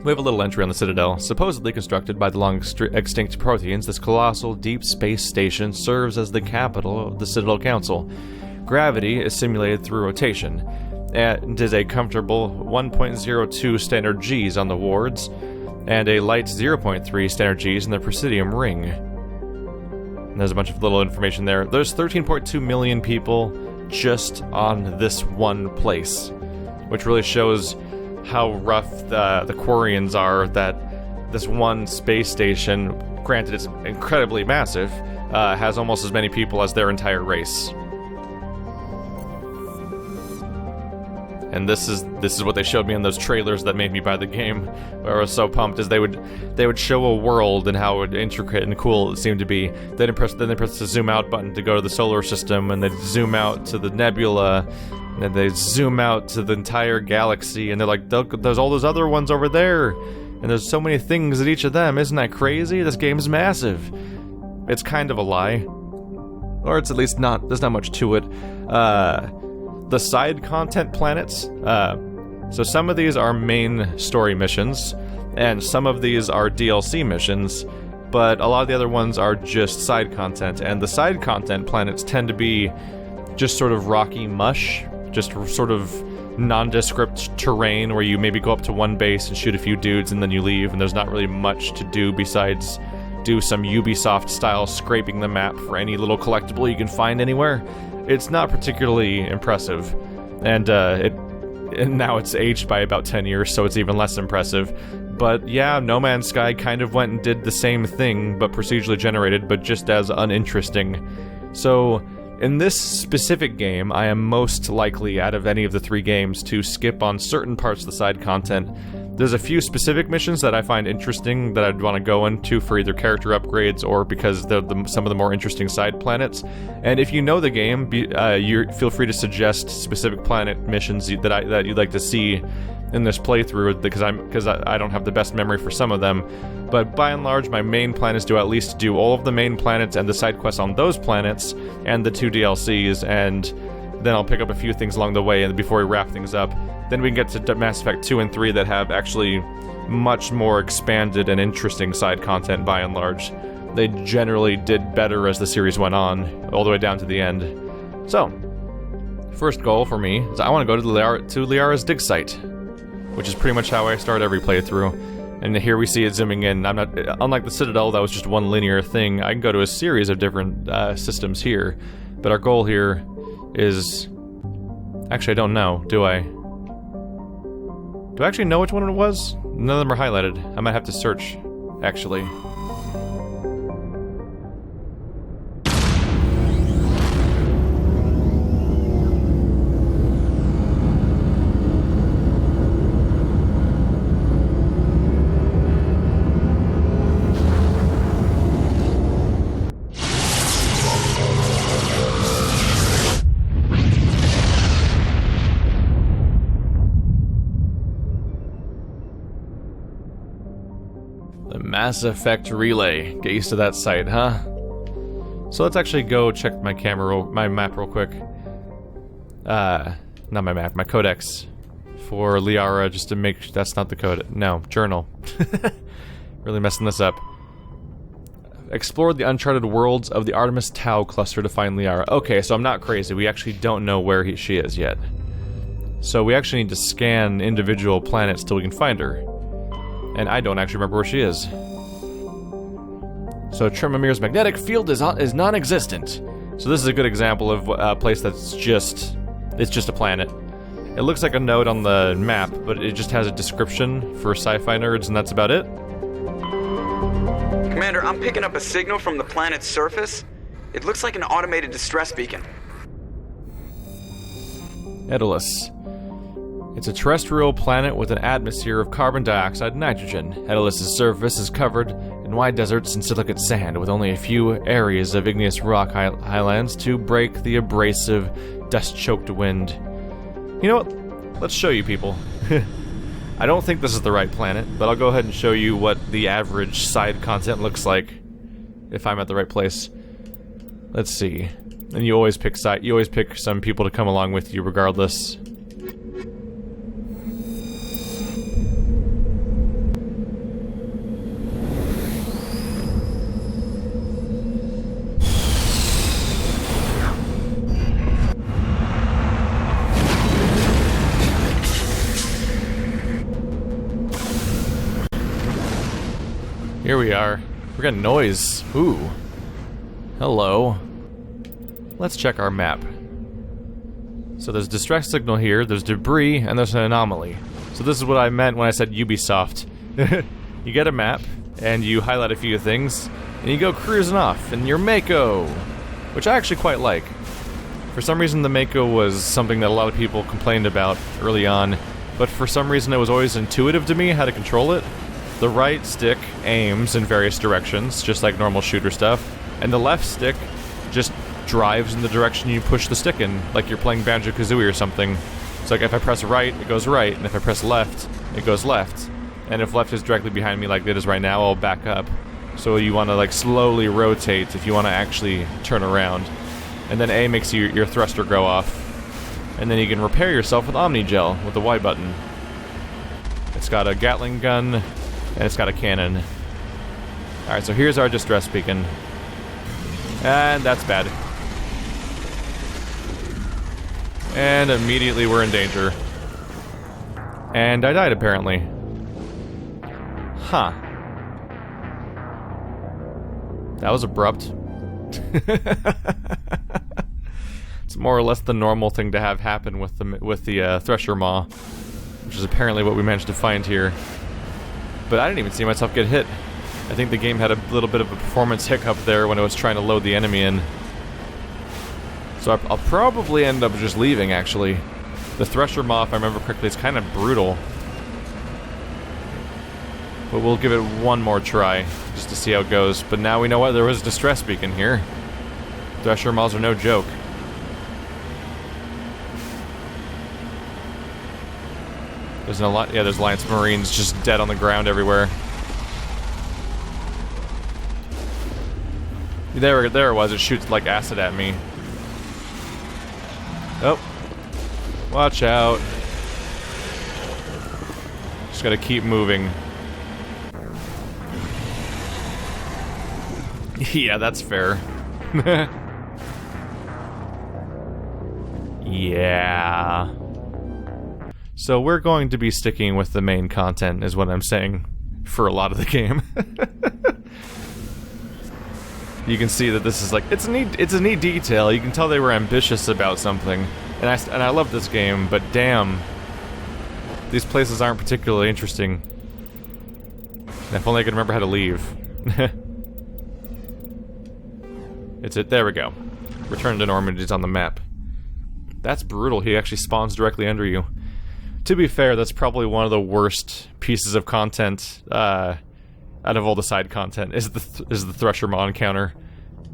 We have a little entry on the Citadel. Supposedly constructed by the long-extinct Proteans, this colossal deep space station serves as the capital of the Citadel Council. Gravity is simulated through rotation, and is a comfortable 1.02 standard Gs on the wards, and a light 0.3 standard Gs in the Presidium ring. And there's a bunch of little information there. There's 13.2 million people just on this one place, which really shows how rough the Quarians are, that this one space station, granted it's incredibly massive, has almost as many people as their entire race. And this is what they showed me in those trailers that made me buy the game, where I was so pumped, is they would show a world and how intricate and cool it seemed to be. Then they press the zoom out button to go to the solar system, and they'd zoom out to the nebula, and they zoom out to the entire galaxy, and they're like, there's all those other ones over there, and there's so many things at each of them. Isn't that crazy? This game's massive. It's kind of a lie. Or it's at least not, there's not much to it. The side content planets, so some of these are main story missions, and some of these are DLC missions, but a lot of the other ones are just side content, and the side content planets tend to be just sort of rocky mush, just sort of nondescript terrain where you maybe go up to one base and shoot a few dudes and then you leave, and there's not really much to do besides do some Ubisoft-style scraping the map for any little collectible you can find anywhere. It's not particularly impressive, and now it's aged by about 10 years, so it's even less impressive. But yeah, No Man's Sky kind of went and did the same thing, but procedurally generated, but just as uninteresting. So in this specific game, I am most likely, out of any of the three games, to skip on certain parts of the side content. There's a few specific missions that I find interesting that I'd want to go into for either character upgrades or because they're some of the more interesting side planets. And if you know the game, you feel free to suggest specific planet missions that you'd like to see in this playthrough, because I don't have the best memory for some of them. But by and large, my main plan is to at least do all of the main planets and the side quests on those planets and the 2 DLCs, and then I'll pick up a few things along the way and before we wrap things up. Then we can get to Mass Effect 2 and 3 that have actually much more expanded and interesting side content by and large. They generally did better as the series went on, all the way down to the end. So, first goal for me is I want to go to Liara's dig site, which is pretty much how I start every playthrough. And here we see it zooming in. I'm not, unlike the Citadel, that was just one linear thing. I can go to a series of different systems here, but our goal here is... Actually, I don't know, do I? Do I actually know which one it was? None of them are highlighted. I might have to search, actually. Mass Effect Relay. Get used to that site, huh? So let's actually go check my map real quick. Not my map, my codex for Liara, just to make that's not the code. No, journal. Really messing this up. Explored the uncharted worlds of the Artemis Tau cluster to find Liara. Okay, so I'm not crazy. We actually don't know where she is yet. So we actually need to scan individual planets till we can find her. And I don't actually remember where she is. So Tremomir's magnetic field is non-existent. So this is a good example of a place that's just a planet. It looks like a node on the map, but it just has a description for sci-fi nerds, and that's about it. Commander, I'm picking up a signal from the planet's surface. It looks like an automated distress beacon. Daedalus. It's a terrestrial planet with an atmosphere of carbon dioxide and nitrogen. Daedalus's surface is covered and wide deserts and silicate sand, with only a few areas of igneous rock highlands to break the abrasive, dust-choked wind. You know what? Let's show you people. I don't think this is the right planet, but I'll go ahead and show you what the average side content looks like if I'm at the right place. Let's see. And you always pick some people to come along with you regardless. Here we are. We're getting noise. Ooh. Hello. Let's check our map. So there's distress signal here, there's debris, and there's an anomaly. So this is what I meant when I said Ubisoft. You get a map, and you highlight a few things, and you go cruising off in your Mako, which I actually quite like. For some reason the Mako was something that a lot of people complained about early on, but for some reason it was always intuitive to me how to control it. The right stick aims in various directions, just like normal shooter stuff, and the left stick just drives in the direction you push the stick in, like you're playing Banjo-Kazooie or something. So like if I press right, it goes right, and if I press left, it goes left. And if left is directly behind me like it is right now, I'll back up. So you want to like slowly rotate if you want to actually turn around. And then A makes your thruster go off. And then you can repair yourself with Omni-Gel with the Y button. It's got a Gatling gun, and it's got a cannon. Alright, so here's our distress beacon. And that's bad. And immediately we're in danger. And I died, apparently. Huh. That was abrupt. It's more or less the normal thing to have happen with the Thresher Maw, which is apparently what we managed to find here. But I didn't even see myself get hit. I think the game had a little bit of a performance hiccup there when it was trying to load the enemy in. So I'll probably end up just leaving, actually. The Thresher Maw, if I remember correctly, is kind of brutal. But we'll give it one more try, just to see how it goes. But now we know what, there was a distress beacon here. Thresher Maws are no joke. There's there's Alliance Marines just dead on the ground everywhere. There it was, it shoots like acid at me. Oh. Watch out. Just gotta keep moving. Yeah, that's fair. Yeah. So we're going to be sticking with the main content, is what I'm saying, for a lot of the game. You can see that this is like, it's a neat detail. You can tell they were ambitious about something. And I love this game, but damn, these places aren't particularly interesting. If only I could remember how to leave. There we go. Return to Normandy's on the map. That's brutal, he actually spawns directly under you. To be fair, that's probably one of the worst pieces of content, out of all the side content, is the Thresher Maw encounter.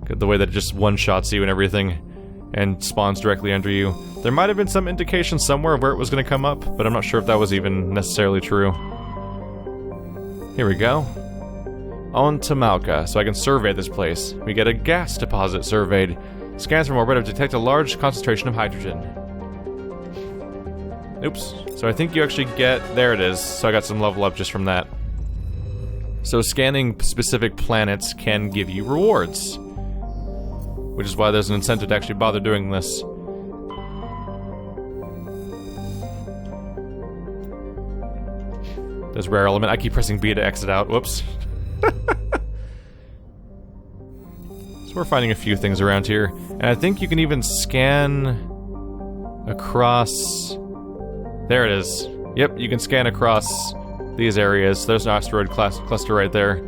The way that it just one-shots you and everything, and spawns directly under you. There might have been some indication somewhere where it was going to come up, but I'm not sure if that was even necessarily true. Here we go. On to Malka, so I can survey this place. We get a gas deposit surveyed. Scans from orbit have detected a large concentration of hydrogen. Oops. So I think you actually get... There it is. So I got some level up just from that. So scanning specific planets can give you rewards. Which is why there's an incentive to actually bother doing this. There's rare element. I keep pressing B to exit out. Whoops. So we're finding a few things around here. And I think you can even scan across... There it is. Yep, you can scan across these areas. There's an asteroid cluster right there.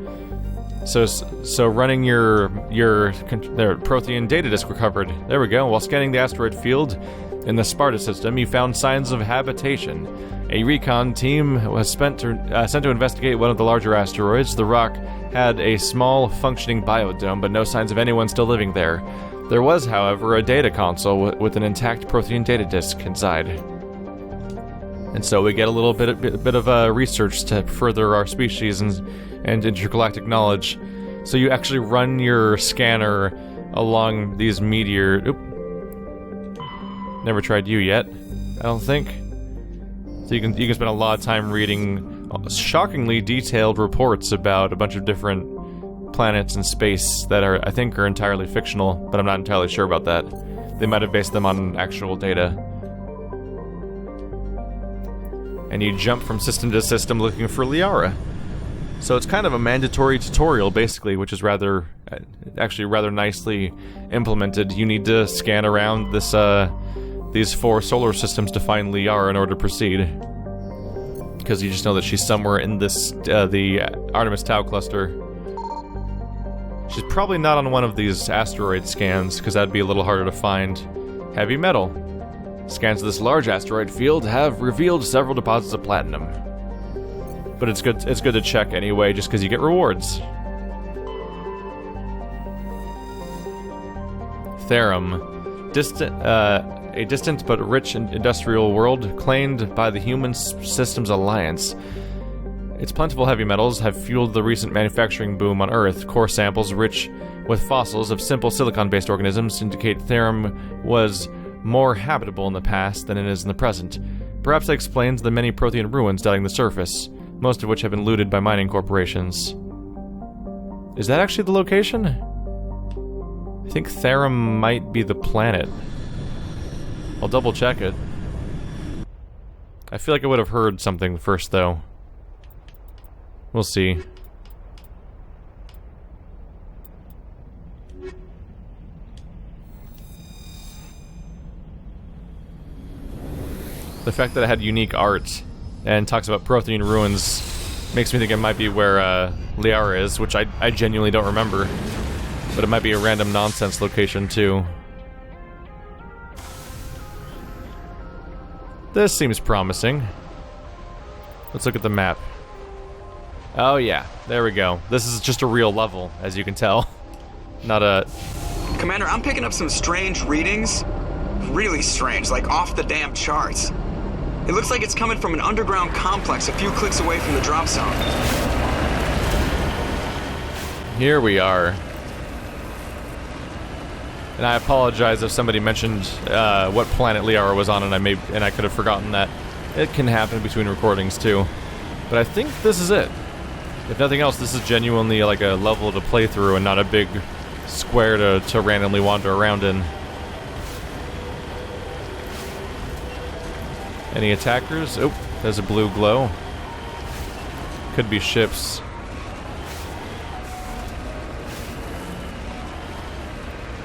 So running your Prothean data disk recovered. There we go. While scanning the asteroid field in the Sparta system, you found signs of habitation. A recon team was sent to investigate one of the larger asteroids. The rock had a small, functioning biodome, but no signs of anyone still living there. There was, however, a data console with an intact Prothean data disk inside. And so we get a little bit of research to further our species and intergalactic knowledge. So you actually run your scanner along these meteor... Oop. Never tried you yet, I don't think. So you can spend a lot of time reading shockingly detailed reports about a bunch of different planets in space that I think are entirely fictional, but I'm not entirely sure about that. They might have based them on actual data. And you jump from system to system looking for Liara. So it's kind of a mandatory tutorial, basically, which is actually rather nicely implemented. You need to scan around these 4 solar systems to find Liara in order to proceed. Because you just know that she's somewhere in the Artemis Tau cluster. She's probably not on one of these asteroid scans, because that'd be a little harder to find. Heavy metal. Scans of this large asteroid field have revealed several deposits of platinum. But it's good to check anyway, just because you get rewards. Therum. A distant but rich industrial world claimed by the Human Systems Alliance. Its plentiful heavy metals have fueled the recent manufacturing boom on Earth. Core samples rich with fossils of simple silicon-based organisms indicate Therum was more habitable in the past than it is in the present. Perhaps that explains the many Prothean ruins dotting the surface, most of which have been looted by mining corporations. Is that actually the location? I think Therum might be the planet. I'll double check it. I feel like I would have heard something first, though. We'll see. The fact that it had unique art and talks about Prothean ruins makes me think it might be where Liara is, which I genuinely don't remember. But it might be a random nonsense location, too. This seems promising. Let's look at the map. Oh yeah, there we go. This is just a real level, as you can tell. Not a... Commander, I'm picking up some strange readings. Really strange, like off the damn charts. It looks like it's coming from an underground complex a few clicks away from the drop zone. Here we are. And I apologize if somebody mentioned what planet Liara was on, and I could have forgotten that. It can happen between recordings too. But I think this is it. If nothing else, this is genuinely like a level to play through and not a big square to randomly wander around in. Any attackers? Oh, there's a blue glow. Could be ships.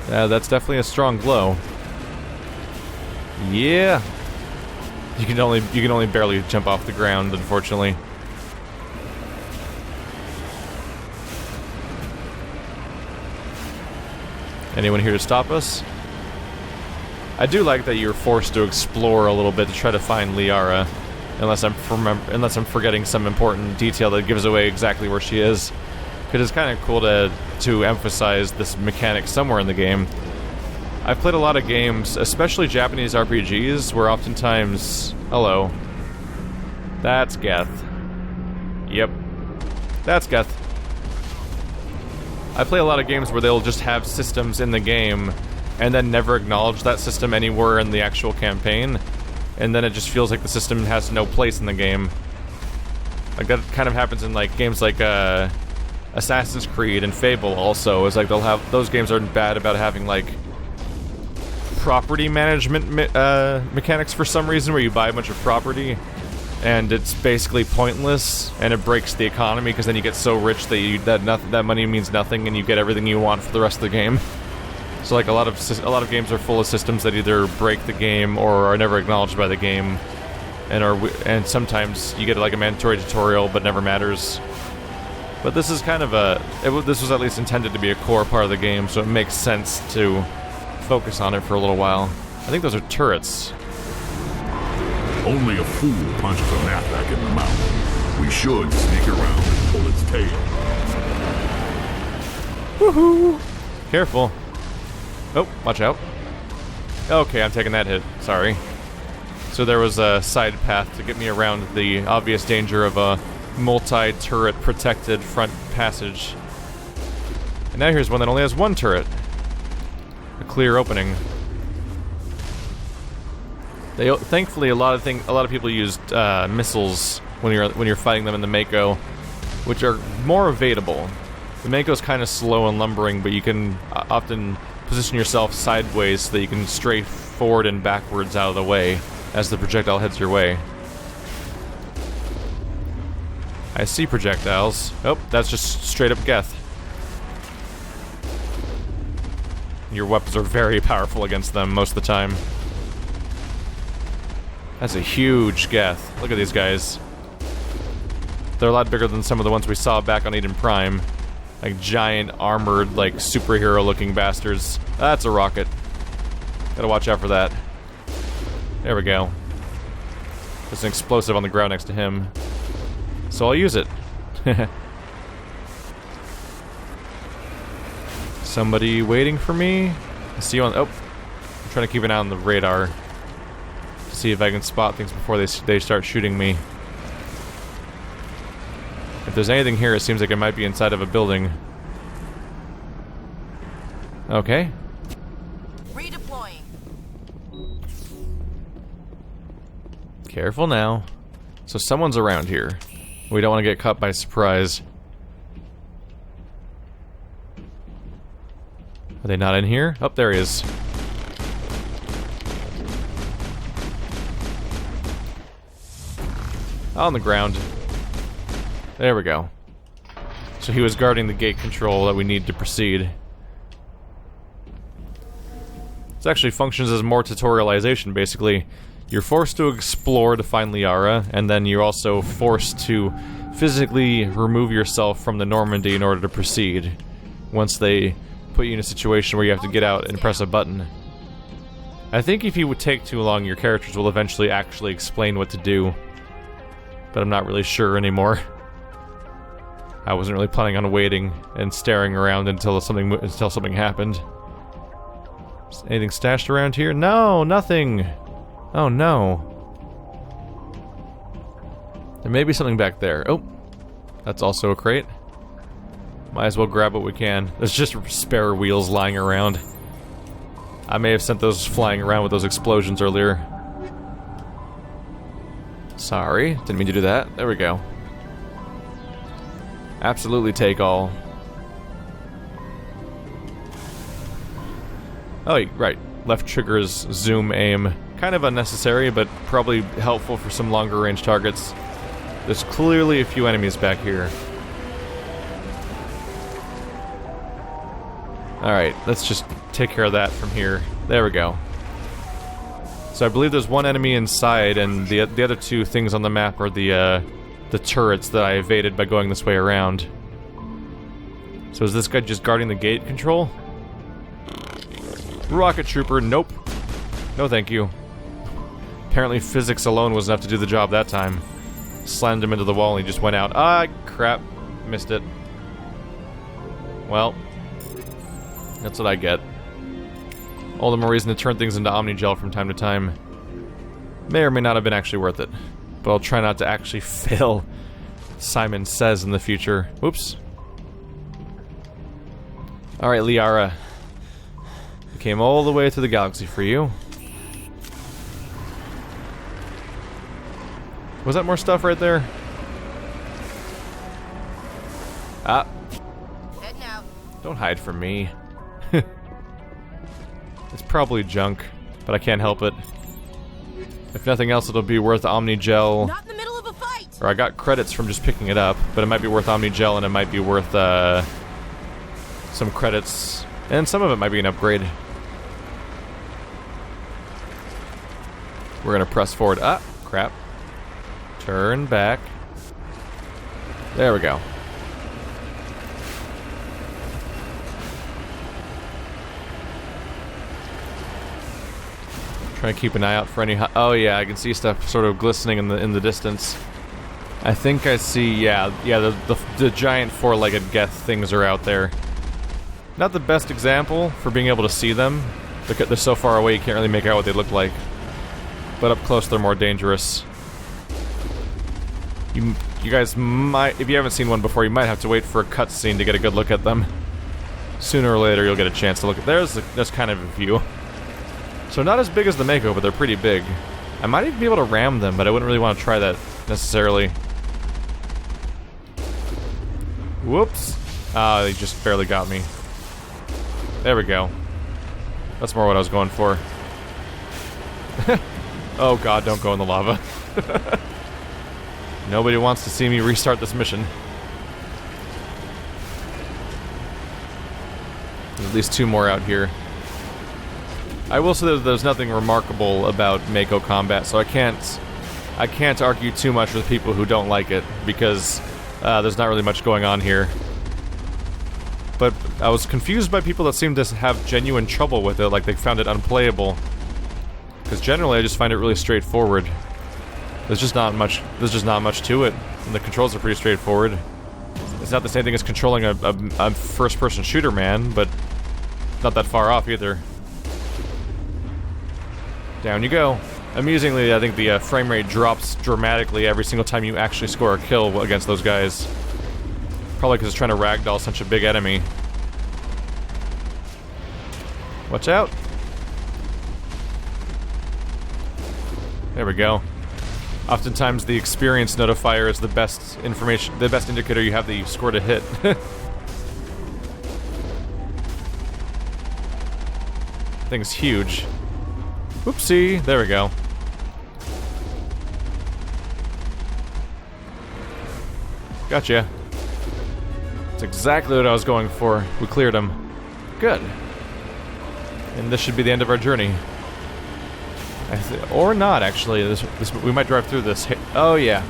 That's definitely a strong glow. Yeah. You can only barely jump off the ground, unfortunately. Anyone here to stop us? I do like that you're forced to explore a little bit to try to find Liara, unless I'm forgetting some important detail that gives away exactly where she is. Because it's kind of cool to emphasize this mechanic somewhere in the game. I've played a lot of games, especially Japanese RPGs, where oftentimes... Hello. That's Geth. Yep. That's Geth. I play a lot of games where they'll just have systems in the game and then never acknowledge that system anywhere in the actual campaign, and then it just feels like the system has no place in the game. Like that kind of happens in like games like Assassin's Creed and Fable also. Is like they'll have those games aren't bad about having like property management mechanics for some reason, where you buy a bunch of property and it's basically pointless and it breaks the economy because then you get so rich that that money means nothing and you get everything you want for the rest of the game. So like a lot of games are full of systems that either break the game or are never acknowledged by the game, and sometimes you get like a mandatory tutorial but never matters. But this is kind of this was at least intended to be a core part of the game, so it makes sense to focus on it for a little while. I think those are turrets. Only a fool punches a map back in the mouth. We should sneak around and pull its tail. Woohoo! Careful. Oh, watch out. Okay, I'm taking that hit. Sorry. So there was a side path to get me around the obvious danger of a multi-turret protected front passage. And now here's one that only has one turret. A clear opening. Thankfully, a lot of people used missiles when you're fighting them in the Mako, which are more evadable. The Mako's kind of slow and lumbering, but you can often position yourself sideways so that you can stray forward and backwards out of the way as the projectile heads your way. I see projectiles. Oh, that's just straight up Geth. Your weapons are very powerful against them most of the time. That's a huge Geth. Look at these guys. They're a lot bigger than some of the ones we saw back on Eden Prime. Like giant, armored, like superhero-looking bastards. That's a rocket. Gotta watch out for that. There we go. There's an explosive on the ground next to him. So I'll use it. Somebody waiting for me? I see you on... Oh! I'm trying to keep an eye on the radar. To see if I can spot things before they start shooting me. If there's anything here, it seems like it might be inside of a building. Okay. Redeploying. Careful now. So someone's around here. We don't want to get caught by surprise. Are they not in here? Oh, there he is. On the ground. There we go. So he was guarding the gate control that we need to proceed. This actually functions as more tutorialization, basically. You're forced to explore to find Liara, and then you're also forced to physically remove yourself from the Normandy in order to proceed. Once they put you in a situation where you have to get out and press a button. I think if you would take too long, your characters will eventually actually explain what to do. But I'm not really sure anymore. I wasn't really planning on waiting and staring around until something happened. Is anything stashed around here? No, nothing. Oh no. There may be something back there. Oh, that's also a crate. Might as well grab what we can. There's just spare wheels lying around. I may have sent those flying around with those explosions earlier. Sorry, didn't mean to do that. There we go. Absolutely take all. Oh, right. Left trigger's zoom aim. Kind of unnecessary, but probably helpful for some longer range targets. There's clearly a few enemies back here. Alright, let's just take care of that from here. There we go. So I believe there's one enemy inside, and the other two things on the map are the turrets that I evaded by going this way around. So is this guy just guarding the gate control? Rocket Trooper, nope. No thank you. Apparently physics alone was enough to do the job that time. Slammed him into the wall and he just went out. Ah, crap. Missed it. Well, that's what I get. All the more reason to turn things into Omnigel from time to time. May or may not have been actually worth it. But I'll try not to actually fail Simon Says in the future. Whoops. Alright, Liara. We came all the way through the galaxy for you. Was that more stuff right there? Ah. Heading out. Don't hide from me. It's probably junk, but I can't help it. If nothing else, it'll be worth Omnigel. Not in the middle of a fight. Or I got credits from just picking it up, but it might be worth Omnigel and it might be worth some credits. And some of it might be an upgrade. We're gonna press forward. Ah, crap. Turn back. There we go. Trying to keep an eye out for any... Oh yeah, I can see stuff sort of glistening in the distance. I think I see... Yeah, the giant four-legged Geth things are out there. Not the best example for being able to see them. They're so far away you can't really make out what they look like. But up close they're more dangerous. You guys might... If you haven't seen one before, you might have to wait for a cutscene to get a good look at them. Sooner or later you'll get a chance to look at... There's kind of a view. So not as big as the Mako, but they're pretty big. I might even be able to ram them, but I wouldn't really want to try that necessarily. Whoops. Ah, they just barely got me. There we go. That's more what I was going for. Oh god, don't go in the lava. Nobody wants to see me restart this mission. There's at least 2 more out here. I will say that there's nothing remarkable about Mako combat, so I can't argue too much with people who don't like it, because there's not really much going on here. But I was confused by people that seem to have genuine trouble with it, like they found it unplayable. Because generally I just find it really straightforward. There's just not much to it, and the controls are pretty straightforward. It's not the same thing as controlling a first-person shooter, man, but not that far off either. Down you go. Amusingly, I think the frame rate drops dramatically every single time you actually score a kill against those guys. Probably because it's trying to ragdoll such a big enemy. Watch out. There we go. Oftentimes the experience notifier is the best information, the best indicator you have that you scored a hit. Thing's huge. Whoopsie, there we go. Gotcha. That's exactly what I was going for. We cleared him. Good. And this should be the end of our journey. Or not, actually. We might drive through this. Oh, yeah.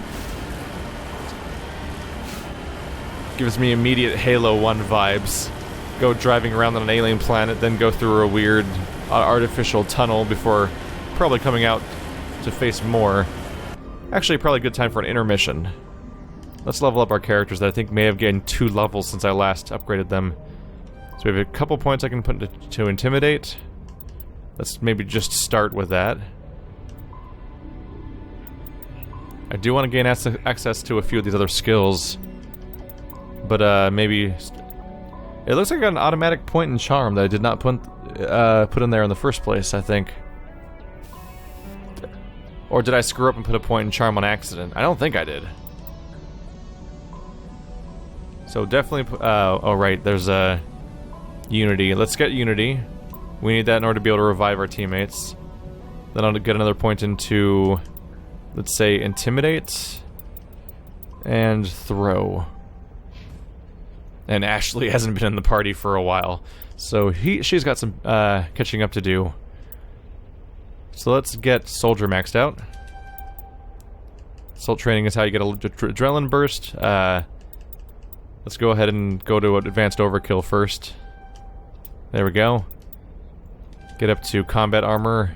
Gives me immediate Halo 1 vibes. Go driving around on an alien planet, then go through a weird artificial tunnel before probably coming out to face more. Actually, probably a good time for an intermission. Let's level up our characters that I think may have gained 2 levels since I last upgraded them. So we have a couple points I can put to intimidate. Let's maybe just start with that. I do want to gain access to a few of these other skills. But maybe... It looks like I got an automatic point in charm that I did not put in there in the first place, I think. Or did I screw up and put a point in charm on accident? I don't think I did. So definitely... oh right, there's Unity. Let's get Unity. We need that in order to be able to revive our teammates. Then I'll get another point into... Let's say Intimidate. And Throw. And Ashley hasn't been in the party for a while. So she's got some catching up to do. So let's get Soldier maxed out. Assault training is how you get a adrenaline burst. Let's go ahead and go to Advanced Overkill first. There we go. Get up to Combat Armor.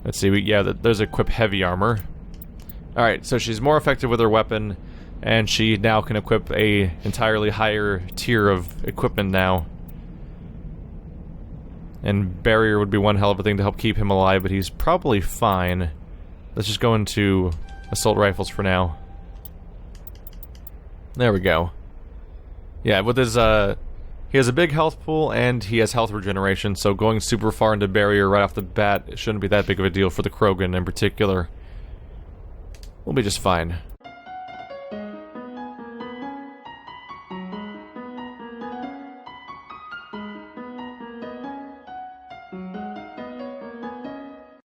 Let's see, there's Equip Heavy Armor. Alright, so she's more effective with her weapon, and she now can equip a entirely higher tier of equipment now. And Barrier would be one hell of a thing to help keep him alive, but he's probably fine. Let's just go into Assault Rifles for now. There we go. Yeah, with his, he has a big health pool, and he has health regeneration, so going super far into Barrier right off the bat shouldn't be that big of a deal for the Krogan in particular. We'll be just fine.